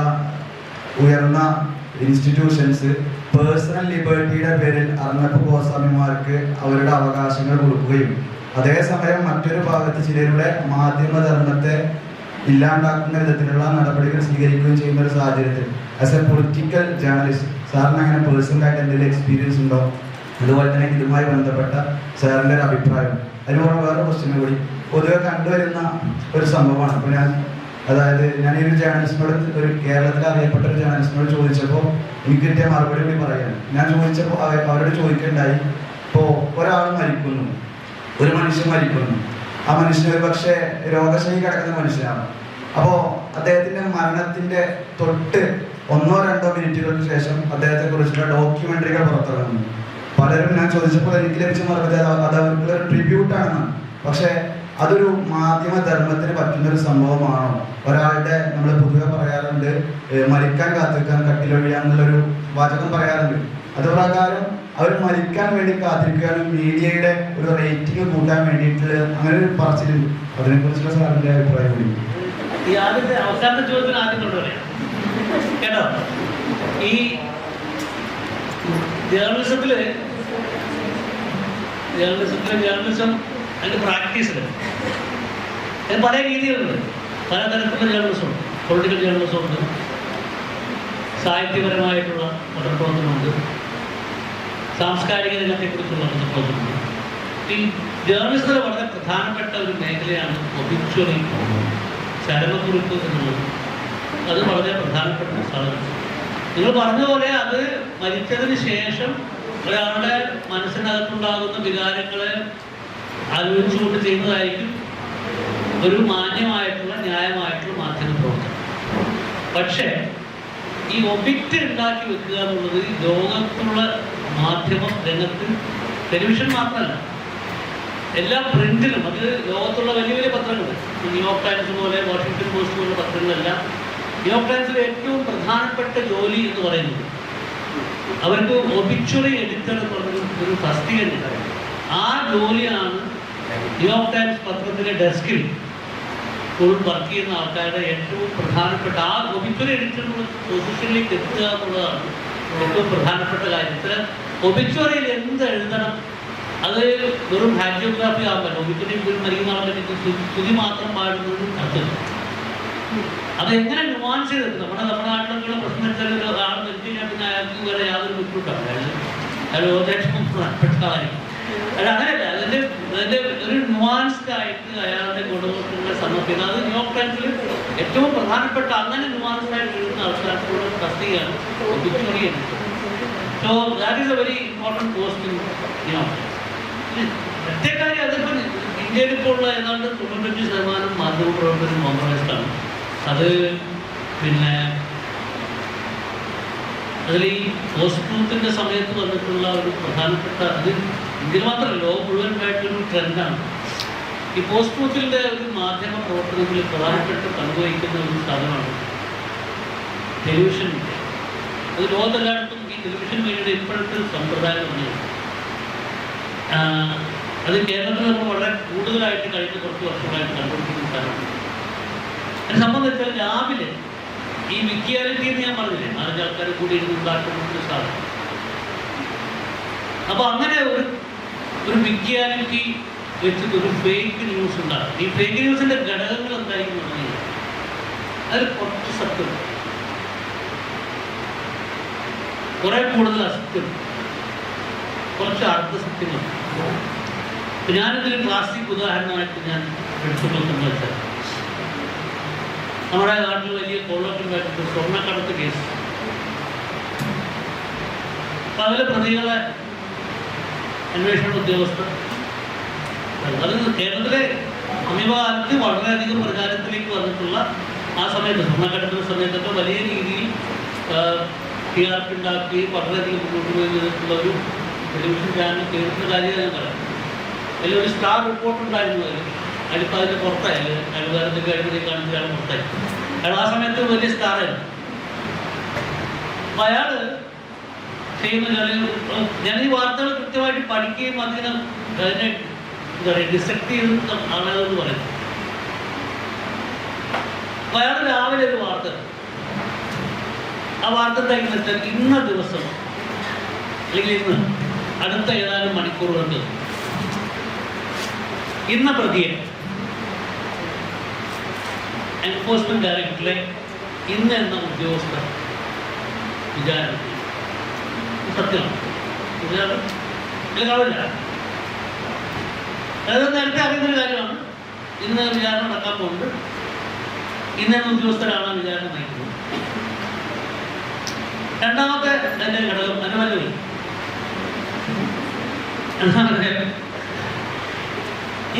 ഉയർന്ന ഇൻസ്റ്റിറ്റ്യൂഷൻസ് പേഴ്സണൽ ലിബർട്ടിയുടെ പേരിൽ അർണബ് ഗോസ്വാമിമാർക്ക് അവരുടെ അവകാശങ്ങൾ കൊടുക്കുകയും അതേസമയം മറ്റൊരു ഭാഗത്ത് ചിലരുടെ മാധ്യമധർമ്മത്തെ ഇല്ലാണ്ടാക്കുന്ന വിധത്തിലുള്ള നടപടികൾ സ്വീകരിക്കുകയും ചെയ്യുന്ന ഒരു സാഹചര്യത്തിൽ ആസ് എ പൊളിറ്റിക്കൽ ജേർണലിസ്റ്റ് സാറിന് അങ്ങനെ പേഴ്സണലായിട്ട് എന്തെങ്കിലും എക്സ്പീരിയൻസ് ഉണ്ടോ? അതുപോലെ തന്നെ ഇതുമായി ബന്ധപ്പെട്ട സാറിൻ്റെ ഒരു അഭിപ്രായം. അതിനോട് വേറെ ക്വസ്റ്റ്യൻ കൂടി പൊതുവെ കണ്ടുവരുന്ന ഒരു സംഭവമാണ്. അപ്പോൾ ഞാൻ ഈ ഒരു ജേർണലിസ്റ്റിനോട് ഒരു കേരളത്തിൽ അറിയപ്പെട്ട ഒരു ജേർണലിസ്റ്റിനോട് ചോദിച്ചപ്പോൾ എനിക്ക് കിട്ടിയ മറുപടി കൂടി പറയാൻ ഞാൻ ചോദിച്ചപ്പോൾ അവരോട് ചോദിക്കേണ്ടായി. ഇപ്പോൾ ഒരാൾ മരിക്കുന്നു, ഒരു മനുഷ്യൻ മരിക്കുന്നു. ആ മനുഷ്യൻ ഒരു പക്ഷേ രോഗശൈലി കിടക്കുന്ന മനുഷ്യനാണ്. അപ്പോൾ അദ്ദേഹത്തിൻ്റെ മരണത്തിൻ്റെ തൊട്ട് 1-2 മിനിറ്റുകൾക്ക് ശേഷം അദ്ദേഹത്തെ കുറിച്ചുള്ള ഡോക്യുമെൻ്ററികൾ പുറത്തിറങ്ങുന്നു. പലരും ഞാൻ ചോദിച്ചപ്പോൾ എനിക്ക് ലഭിച്ച മറുപടി അത് അവർക്കുള്ളൊരു ട്രിബ്യൂട്ടാണെന്നാണ്. പക്ഷേ അതൊരു മാധ്യമധർമ്മത്തിന് പറ്റുന്നൊരു സംഭവമാണോ? ഒരാളുടെ നമ്മൾ പൊതുവെ പറയാറുണ്ട് മരിക്കാൻ കാത്തിരിക്കാൻ കട്ടിലൊഴിയാന്നുള്ളൊരു വാചകം പറയാറുണ്ട്. അത് പ്രകാരം അവർ മരിക്കാൻ വേണ്ടി കാത്തിരിക്കുകയാണ്, മീഡിയയുടെ ഒരു റേറ്റിംഗ് കൂട്ടാൻ വേണ്ടിയിട്ടുള്ള അങ്ങനെ ഒരു പറച്ചിലുണ്ട്. അതിനെക്കുറിച്ചുള്ള സാറിൻ്റെ അഭിപ്രായം കൂടി. ഈ ആദ്യത്തെ അവസാനത്തെ ചോദ്യത്തിന് ആദ്യം കൊണ്ടുവരാം കേട്ടോ. ഈ ജേർണലിസത്തിൽ ജേർണലിസം അതിൻ്റെ പ്രാക്ടീസിൽ പല രീതികളുണ്ട്. പലതരത്തിലുള്ള ജേർണലിസം ഉണ്ട്. പൊളിറ്റിക്കൽ ജേർണലിസം ഉണ്ട്, സാഹിത്യപരമായിട്ടുള്ള പത്രപ്രവർത്തനമുണ്ട്, സാംസ്കാരിക രംഗത്തെക്കുറിച്ചുള്ള പത്രപ്രവർത്തനമുണ്ട്. ഈ ജേർണലിസത്തിൽ വളരെ പ്രധാനപ്പെട്ട ഒരു മേഖലയാണ് ഒബിച്വറി, ചരമക്കുറിപ്പ് എന്നുള്ളത്. അത് വളരെ പ്രധാനപ്പെട്ട ഒരു സാധനം. നിങ്ങൾ പറഞ്ഞ പോലെ അത് മരിച്ചതിന് ശേഷം ഒരാളുടെ മനസ്സിനകത്തുണ്ടാകുന്ന വികാരങ്ങളെ ആലോചിച്ചുകൊണ്ട് ചെയ്യുന്നതായിരിക്കും ഒരു മാന്യമായിട്ടുള്ള ന്യായമായിട്ടുള്ള മാധ്യമ പ്രവർത്തനം. പക്ഷേ ഈ ഒബിറ്റ് ഉണ്ടാക്കി വെക്കുക എന്നുള്ളത് ലോകത്തുള്ള മാധ്യമ രംഗത്ത് ടെലിവിഷൻ മാത്രമല്ല, എല്ലാ പ്രിന്റിലും, അത് ലോകത്തുള്ള വലിയ വലിയ പത്രങ്ങൾ, ന്യൂയോർക്ക് ടൈംസ് പോലെ വാഷിംഗ്ടൺ പോസ്റ്റ് പോലുള്ള പത്രങ്ങളെല്ലാം, ന്യൂയോർക്ക് ടൈംസിലെ ഏറ്റവും പ്രധാനപ്പെട്ട ജോലി എന്ന് പറയുന്നത് അവർക്ക് ഒബിച്വറി എഡിറ്റർ എന്ന് പറഞ്ഞൊരു തസ്തികയുണ്ട്. ആ ജോലിയാണ് ന്യൂയോർക്ക് ടൈംസ് പത്രത്തിലെ ഡെസ്കിൽ വർക്ക് ചെയ്യുന്ന ആൾക്കാരുടെ ഏറ്റവും പ്രധാനപ്പെട്ട. ആ ഒബിച്വറി എഡിറ്റർ പൊസിഷനിലേക്ക് എത്തുക എന്നുള്ളതാണ് ഏറ്റവും പ്രധാനപ്പെട്ട കാര്യം. ഒബിച്വറിയിൽ എന്ത് എഴുതണം, അത് വെറും ഹാജിയോഗ്രാഫി ആകുമ്പോൾ ഒബിച്വറി മരിക്കുന്ന ആളെ സ്തുതി മാത്രം പാടുന്നത് അർത്ഥം. അതെങ്ങനെ നുവാൻസ് ചെയ്തെത്തും? നമ്മുടെ നാട്ടിലുള്ള പ്രശ്നം വെച്ചാൽ ആൾ മരിച്ചു കഴിഞ്ഞാൽ പിന്നെ അയാൾക്ക് വേറെ യാതൊരു ബുദ്ധിമുട്ടാണ്. അയാൾ ഓർഡേഷൻ പ്രധാനപ്പെട്ട കാര്യം അല്ല, അങ്ങനെയല്ല. അതിൻ്റെ ഒരു നുവാൻസ്ഡ് ആയിട്ട് അയാളുടെ ഗുണങ്ങളുടെ സമർപ്പിക്കുന്നത് അത് ന്യൂയോർക്ക് ടൈംസിൽ ഏറ്റവും പ്രധാനപ്പെട്ട അങ്ങനെ നുവാൻസ്ഡ് ആയിട്ട് എഴുതുന്ന ആൾക്കാർക്കുള്ള തസ്തികയാണ് obituary editor. So that is a very important post in New York. പ്രത്യേകാര്യം അതിപ്പോൾ ഇന്ത്യയിൽ ഇപ്പോൾ ഉള്ള ഏതാണ്ട് 95% മാധ്യമപ്രവർത്തകരും കോംപ്രമൈസ്ഡാണ്. അത് പിന്നെ അതിൽ ഈ പോസ്റ്റ് ട്രൂത്തിൻ്റെ സമയത്ത് വന്നിട്ടുള്ള ഒരു പ്രധാനപ്പെട്ട അത് ഇന്ത്യയിൽ മാത്രമല്ല ലോകം മുഴുവനായിട്ടൊരു ട്രെൻഡാണ്. ഈ പോസ്റ്റ് ട്രൂത്തിൻ്റെ ഒരു മാധ്യമ പ്രവർത്തനത്തിൽ പ്രധാനപ്പെട്ട പങ്കുവഹിക്കുന്ന ഒരു സാധനമാണ് ടെലിവിഷൻ മീഡിയ. അത് ലോകത്തെല്ലായിടത്തും ഈ ടെലിവിഷൻ മീഡിയയുടെ ഇപ്പോഴത്തെ ഒരു സമ്പ്രദായം വന്നത്. അത് കേരളത്തിൽ നമ്മൾ വളരെ കൂടുതലായിട്ട് കഴിഞ്ഞ കുറച്ച് വർഷങ്ങളായിട്ട് കണ്ടുപിടിക്കുന്ന സ്ഥലമാണ്. എന്നെ സംബന്ധിച്ചാൽ രാവിലെ ഈ വിക്കിയാലിറ്റി എന്ന് ഞാൻ പറഞ്ഞില്ലേ, 4 ആൾക്കാർ കൂടി ഉണ്ടാക്കുന്ന സാധനം. അപ്പോൾ അങ്ങനെ ഒരു വിക്കിയാലിറ്റി വെച്ചിട്ട് ഒരു ഫേക്ക് ന്യൂസ് ഉണ്ടാകും. ഈ ഫേക്ക് ന്യൂസിൻ്റെ ഘടകങ്ങൾ എന്തായിരിക്കും പറഞ്ഞാൽ അതിൽ കുറച്ച് സത്യം, കുറെ കൂടുതൽ അസത്യം, കുറച്ച് അർദ്ധസത്യങ്ങൾ. ഇപ്പം ഞാനിതിൽ ക്ലാസിക് ഉദാഹരണമായിട്ട് ഞാൻ എടുത്തുകൊണ്ടെന്ന് വെച്ചാൽ നമ്മുടെ നാട്ടിൽ വലിയ കോളത്തിലുണ്ടായിട്ട് സ്വർണ്ണക്കടത്ത് കേസ്. അപ്പം അതിലെ പ്രതികളെ അന്വേഷണ ഉദ്യോഗസ്ഥർ അത് കേരളത്തിലെ സമീപകാലത്ത് വളരെയധികം പ്രചാരത്തിലേക്ക് വന്നിട്ടുള്ള ആ സമയത്ത് സ്വർണ്ണക്കടത്തുന്ന സമയത്തൊക്കെ വലിയ രീതിയിൽ TRP ഉണ്ടാക്കി വളരെയധികം മുന്നോട്ട് പോയി ചെയ്തിട്ടുള്ള ഒരു ടെലിവിഷൻ ചാനൽ കേരളത്തിൻ്റെ കാര്യം ഞാൻ പറയാം. അതിലൊരു സ്റ്റാർ റിപ്പോർട്ട് ഉണ്ടായിരുന്നു. അതിലിപ്പോൾ അതിൻ്റെ പുറത്തായാലും അയൽക്കാരത്തൊക്കെ അഴിമതി കാണിച്ചാണ് പുറത്തായി. അയാൾ ആ സമയത്ത് വലിയ സ്റ്റാറായിരുന്നു. അപ്പം അയാൾ ചെയ്യുന്ന ഞാൻ ഈ വാർത്തകൾ കൃത്യമായിട്ട് പഠിക്കുകയും അതിനെ എന്താ പറയുക ഡിസെക്ട് ചെയ്ത് ആണെന്ന് പറയുന്നത്. അപ്പം അയാൾ രാവിലെ ഒരു വാർത്ത, ആ വാർത്ത എന്താണെന്ന് വെച്ചാൽ ഇന്ന ദിവസം അല്ലെങ്കിൽ ഇന്ന് അടുത്ത ഏതാനും മണിക്കൂറുകൾക്ക് ഇന്ന പ്രതിയെ എൻഫോഴ്സ്മെന്റ് ഡയറക്ടറിലെ ഇന്ന് എന്ന ഉദ്യോഗസ്ഥർ വിചാരണ സത്യമാണ്. വിചാരണം കാണില്ല. അതായത് നേരത്തെ അറിയുന്നൊരു കാര്യമാണ്. ഇന്ന് വിചാരണ നടക്കാൻ പോകുന്നത് ഇന്നെന്ന ഉദ്യോഗസ്ഥരാണ് വിചാരണ നയിക്കുന്നത്. രണ്ടാമത്തെ അതിൻ്റെ ഘടകം അനുമതി.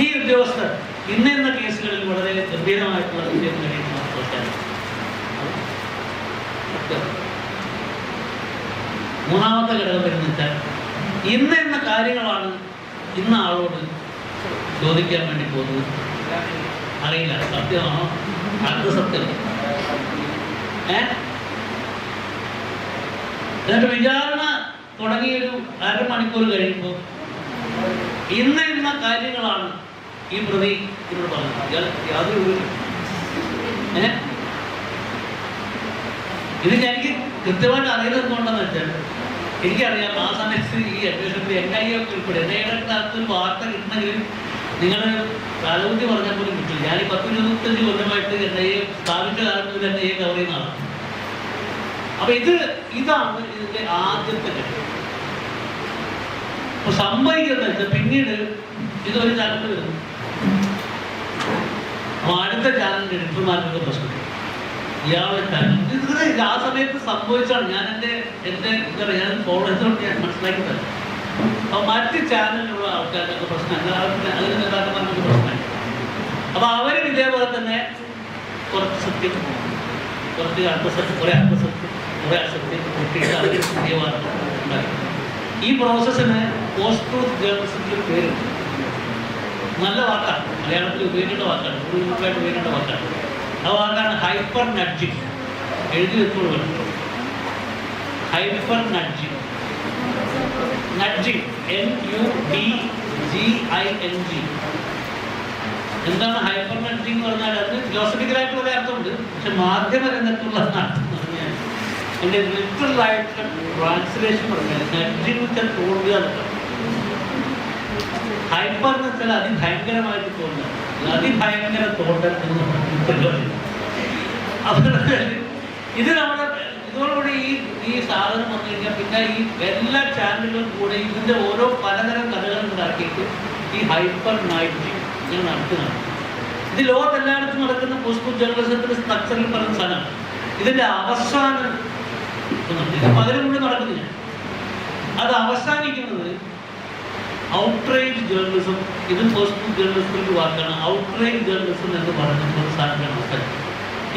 ഈ ഉദ്യോഗസ്ഥർ ഇന്ന കേസുകളിൽ വളരെ ഗംഭീരമായിട്ടുള്ള വിജയം കഴിയുന്ന മൂന്നാമത്തെ ഘടകം എന്ന് വെച്ചാൽ ഇന്ന കാര്യങ്ങളാണ് ഇന്ന ആളോട് ചോദിക്കാൻ വേണ്ടി പോകുന്നത്. അറിയില്ല സത്യമാണോ അർദ്ധസത്യം. എന്നിട്ട് വിചാരണ തുടങ്ങിയൊരു അരമണിക്കൂർ കഴിയുമ്പോൾ ഇന്ന കാര്യങ്ങളാണ് ഈ പ്രതി ഇതിനോട് പറഞ്ഞത്. യാതൊരു ഇത് എനിക്ക് കൃത്യമായിട്ട് അറിയുന്നത് എന്തുകൊണ്ടെന്ന് വെച്ചാൽ എനിക്കറിയാം ആ സമയത്ത് ഈ അന്വേഷണത്തിൽ NIA ഒക്കെ ഉൾപ്പെടെ NIA വാർത്ത കിട്ടണമെങ്കിൽ നിങ്ങൾ കാലാവധി പറഞ്ഞാൽ പോലും കിട്ടില്ല. ഞാൻ ഈ 10-25 കൊല്ലമായിട്ട് NIA സ്ഥാപിച്ച കാലം മുതൽ NIA കവർ ചെയ്യുന്ന ആളാണ്. അപ്പൊ ഇതാണ് ഇതിന്റെ ആദ്യത്തെ ഘട്ടം. അപ്പൊ സംഭവിക്കുന്നത് വെച്ചാൽ പിന്നീട് ഇതൊരു ചാനൽ വരുന്നു. അപ്പൊ അടുത്ത ചാനലിന്റെ എഡിറ്റർമാർക്കൊക്കെ പ്രശ്നം ഇയാളുടെ ചാനൽ ഇത് ആ സമയത്ത് സംഭവിച്ചാണ്. ഞാൻ എൻ്റെ ഞാൻ ഫോളോ ചെയ്തുകൊണ്ട് ഞാൻ മനസ്സിലാക്കി തരാം. അപ്പൊ മറ്റ് ചാനലിലുള്ള ആൾക്കാർക്കൊക്കെ പ്രശ്നമാണ്. അതിന് നേതാക്കന്മാർക്ക് പ്രശ്നമാണ്. അപ്പൊ അവരും ഇതേപോലെ തന്നെ കുറച്ച് സത്യം, കുറച്ച് അർത്ഥസത്യം, കുറെ അർത്ഥസത്യം, കുറെ അസത്യം കൂട്ടിയിട്ട് അവർ പുതിയ വാർത്ത ഉണ്ടാക്കി. ഈ പ്രോസസ്സിന് പോസ്റ്റ് ട്രൂത്ത് ജേർണലിസത്തിൽ പേരുണ്ട്. നല്ല വാക്കാണ്, മലയാളത്തിൽ ഉപയോഗിക്കേണ്ട വാക്കാണ്, കൂടുതലായിട്ട് ഉപയോഗിക്കേണ്ട വാക്കാണ്. ആ വാക്കാണ് ഹൈപ്പർ നഡ്ജിങ്. എഴുതി വെച്ചോളൂ. Hyper nudging. Nudging NUDGING. എന്താണ് ഹൈപ്പർ നഡ്ജിങ് എന്ന് പറഞ്ഞാൽ? അതിന് ഫിലോസഫിക്കലായിട്ടുള്ള ഒരു അർത്ഥമുണ്ട്. പക്ഷെ മാധ്യമ രംഗത്തുള്ള അർത്ഥം എന്ന് പറഞ്ഞാൽ എൻ്റെ ലിറ്ററലായിട്ടുള്ള ട്രാൻസ്ലേഷൻ പറഞ്ഞാൽ നഡ്ജിങ് വെച്ചാൽ തോന്നുക എന്നൊക്കെ. ഹൈപ്പർ എന്ന് വെച്ചാൽ അതിഭയങ്കരമായിട്ട് തോന്നുക, അതിഭയങ്കര തോട്ടൽ എന്ന് പറഞ്ഞു. ഇത് നമ്മുടെ ഇതോടുകൂടി ഈ സാധനം വന്നു കഴിഞ്ഞാൽ പിന്നെ ഈ എല്ലാ ചാനലുകളും കൂടെ ഇതിൻ്റെ ഓരോ പലതരം കഥകൾ ഉണ്ടാക്കിയിട്ട് ഈ ഹൈപ്പർ നൈറ്റിങ് ഞാൻ നടത്തുന്നതാണ്. ഇത് ലോകത്തെല്ലായിടത്തും നടക്കുന്ന പോസ്റ്റ് ജേർണലിസത്തിന്റെ സ്ട്രക്ചറിൽ പറയുന്ന സാധനമാണ്. ഇതിൻ്റെ അവസാനം ഇത് പകരം കൂടി നടക്കുന്നില്ല. അത് അവസാനിക്കുന്നത് ഔട്ട്റേജ് ജേർണലിസം. ഇത് പോസ്റ്റ് ജേർണലിസത്തിന്റെ വാക്കാണ്. ഔട്ട്റേജ് ജേർണലിസം എന്ന് പറയുന്ന ഒരു സാധനമാണ് അവസാനം.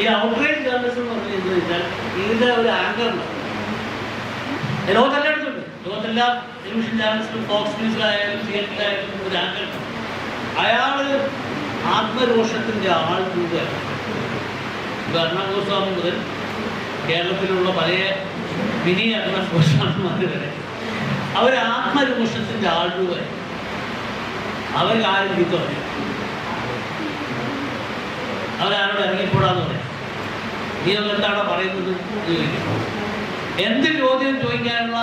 ഈ ഔട്ട്റേജ് ജേർണലിസം എന്ന് പറഞ്ഞു കഴിഞ്ഞാൽ ഇതിൻ്റെ ഒരു ആങ്കർ ഉണ്ട്. ലോകത്തെല്ലായിടത്തുണ്ട്. ലോകത്തെല്ലാ ടെലിവിഷൻ ചാനൽസിലും ഫോക്സ് ന്യൂസിലായാലും തിയേറ്ററിലായാലും ഒരു ആങ്കർ. അയാൾ ആത്മരോഷത്തിൻ്റെ ആൾ രൂപയാണ്. അർണബ് ഗോസ്വാമി മുതൽ കേരളത്തിലുള്ള പല മിനി അർണബ് ഗോസ്വാമിമാർ വരെ അവർ ആത്മരോഷത്തിൻ്റെ ആൾ രൂപമായി. അവർ ആരും ചീത്ത പറയും, അവരാരോട് ഇറങ്ങിപ്പോടാന്ന് പറയാം. നീ എന്താണോ പറയുന്നത് ചോദിക്കും. എന്ത് ചോദ്യം ചോദിക്കാനുള്ള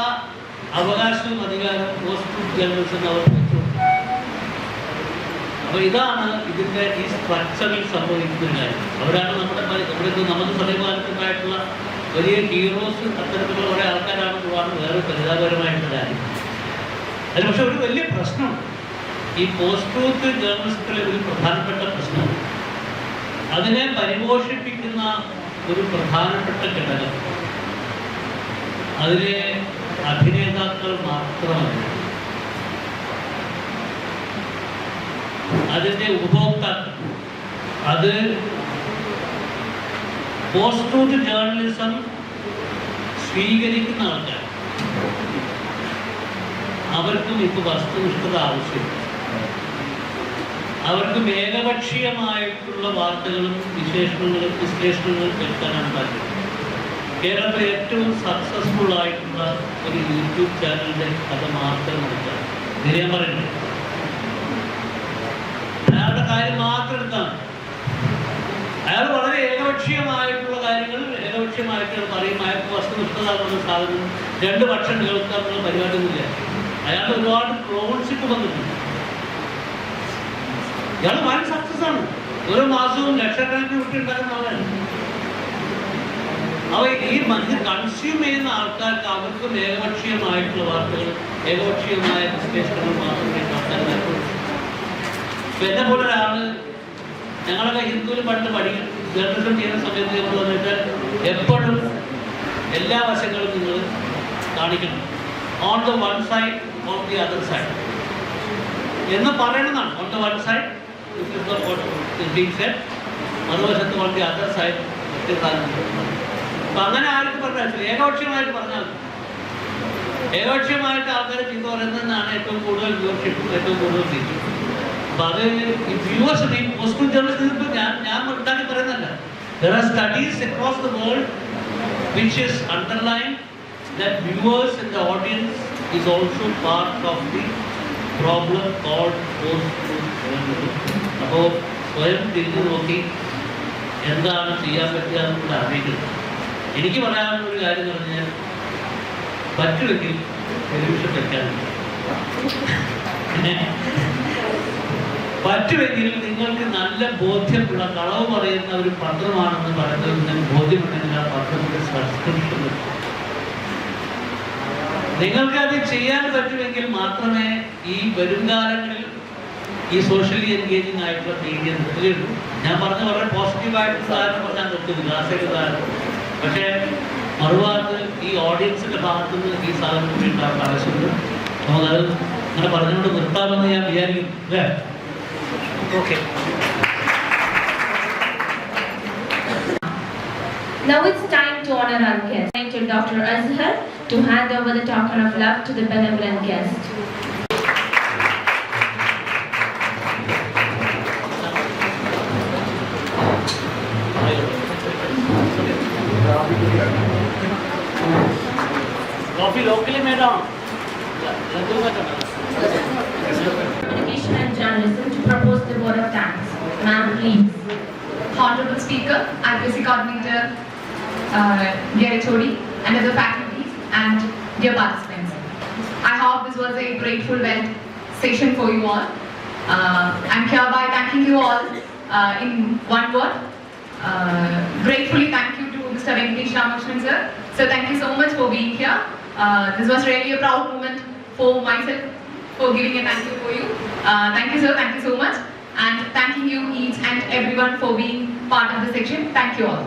അവകാശവും അധികാരവും പോസ്റ്റ് ജേർണലിസം അവർക്ക് വെച്ചുകൊണ്ട്. അപ്പോൾ ഇതാണ് ഇതിൻ്റെ ഈ സ്ട്രക്ചറിൽ സംഭവിക്കുന്ന ഒരു കാര്യം. അവരാണ് നമുക്ക് സമീപകാലത്തുണ്ടായിട്ടുള്ള വലിയ ഹീറോസ്. അത്തരത്തിലുള്ള കുറേ ആൾക്കാരാണെന്നുള്ളതാണ് വേറെ പരിതാപകരമായിട്ടുള്ള കാര്യം. അതിന് പക്ഷെ ഒരു വലിയ പ്രശ്നമുണ്ട്. ഈ പോസ്റ്റ് ട്രൂത്ത് ജേർണലിസത്തിലെ ഒരു പ്രധാനപ്പെട്ട പ്രശ്നം, അതിനെ പരിപോഷിപ്പിക്കുന്ന ഒരു പ്രധാനപ്പെട്ട ഘടകം അതിലെ അഭിനേതാക്കൾ മാത്രമല്ല, അതിൻ്റെ ഉപഭോക്താക്കൾ. അത് പോസ്റ്റ് ട്രൂത്ത് ജേർണലിസം സ്വീകരിക്കുന്ന ആൾക്കാർ, അവർക്കും ഇപ്പോൾ വസ്തുനിഷ്ഠത ആവശ്യമില്ല. അവർക്കും ഏകപക്ഷീയമായിട്ടുള്ള വാർത്തകളും വിശേഷണങ്ങളും വിശ്ലേഷണങ്ങളും കേൾക്കാനാണ് താല്പര്യം. കേരളത്തിലെ ഏറ്റവും സക്സസ്ഫുൾ ആയിട്ടുള്ള ഒരു യൂട്യൂബ് ചാനലിൻ്റെ കഥ മാത്രം എടുത്താൽ ഞാൻ പറയുന്നത്, അയാളുടെ കാര്യം മാത്രം എടുത്താൽ അയാൾ വളരെ ഏകപക്ഷീയമായിട്ടുള്ള കാര്യങ്ങൾ ഏകപക്ഷീയമായിട്ട് പറയും. അയാൾക്ക് വസ്തുനിഷ്ഠത എന്നുള്ള സാധനം 2 പക്ഷം കേൾക്കാനുള്ള പരിപാടിയൊന്നുമില്ല. അയാൾ ഒരുപാട് ക്ലോൺഷിപ്പ് വന്നിട്ടുണ്ട്. ഇയാൾ വളരെ സക്സസ് ആണ്. ഓരോ മാസവും ലക്ഷക്കണക്കിന് കുട്ടി ഉണ്ടാക്കുന്ന ആളാണ്. അവ ഈ കൺസ്യൂം ചെയ്യുന്ന ആൾക്കാർക്ക് അവർക്കും ഏകപക്ഷീയമായിട്ടുള്ള വാർത്തകൾ, ഏകപക്ഷീയമായ വിശ്ലേഷണങ്ങൾ മാത്രമേ ആൾക്കാർ നൽകുള്ളൂ. ഇപ്പം എന്നെ പോലെ ഒരാൾ, ഞങ്ങളൊക്കെ ഹിന്ദുവിൽ പണ്ട് ജേർണലിസം ചെയ്യുന്ന സമയത്ത് നമ്മൾ വന്നിട്ട് എപ്പോഴും എല്ലാ വശങ്ങളും നിങ്ങൾ കാണിക്കണം. On the one side, on the other side എന്ന് പറയണമെന്നാണ്. ഓൺ ദ വൺ സൈഡ് മറുവശത്ത് ഓൺ ദി അതർ സൈഡ്. അപ്പം അങ്ങനെ ആർക്കും പറഞ്ഞാൽ ഏകപക്ഷീയമായിട്ട് പറഞ്ഞാൽ ഏകപക്ഷീയമായിട്ട് ആൾക്കാരെ ചീത്ത പറയുന്നതെന്നാണ് ഏറ്റവും കൂടുതൽ വ്യൂവർഷിപ്പും ഏറ്റവും കൂടുതൽ റീച്ചും. അപ്പം അത് ഈ വ്യൂവേഴ്സ്, ഈ പോസ്റ്റ് ജേർണലിസം ഞാൻ ഉണ്ടാക്കി പറയുന്നതല്ല. There are studies across the world which is underlined that viewers in the audience is also part of the problem called post-truth journalism. അപ്പോൾ സ്വയം തിരിഞ്ഞു നോക്കി എന്താണ് ചെയ്യാൻ പറ്റുക എന്നുള്ള അറിയിക്കുന്നത്. എനിക്ക് പറയാനുള്ള ഒരു കാര്യം എന്ന് പറഞ്ഞാൽ, പറ്റുമെങ്കിൽ ടെലിവിഷൻ വെക്കാനുണ്ട്. പറ്റുമെങ്കിൽ നിങ്ങൾക്ക് നല്ല ബോധ്യമുള്ള, കളവ് പറയുന്ന ഒരു പത്രമാണെന്ന് പറയുന്നത് നിങ്ങൾക്ക് ബോധ്യമുണ്ടെങ്കിൽ ആ പത്രത്തിന്റെ സബ്സ്ക്രിപ്ഷൻ നിങ്ങൾക്കത് ചെയ്യാൻ പറ്റുമെങ്കിൽ മാത്രമേ ഈ വരും കാലങ്ങളിൽ ഈ സോഷ്യലി എൻഗേജിങ് ആയിട്ടുള്ള മീഡിയ നിർത്തുകയുള്ളൂ. ഞാൻ പറഞ്ഞ വളരെ പോസിറ്റീവായിട്ടുള്ള ഉദാഹരണം പറഞ്ഞാൽ നിർത്തുന്നില്ല, ആശയ ഉദാഹരണം. പക്ഷേ മറുഭാഗത്ത് ഈ ഓഡിയൻസിൻ്റെ ഭാഗത്തുനിന്ന് ഈ സാധനം കൂടി ഉണ്ടാവേണ്ട ആവശ്യമുണ്ട്. നമുക്കത് അങ്ങനെ പറഞ്ഞുകൊണ്ട് നിർത്താമെന്ന് ഞാൻ വിചാരിക്കുന്നു, അല്ലേ? Okay. Now it's time to honor our guest. Thank you, Dr. Azhar, to hand over the token of love to the benevolent guest. Coffee locally made on. Communication and journalism to propose the word of thanks. Ma'am, please. Honorable Speaker, Advocacy Coordinator, dear HOD, and other faculties, and dear participants. I hope this was a grateful session for you all. I'm hereby thanking you all in one word. Gratefully thank you to Mr. Venkatesh Ramakrishnan sir. So thank you so much for being here. This was really a proud moment for myself for giving a thank you for you. Thank you sir, thank you so much. And thanking you each and everyone for being part of the section. Thank you all.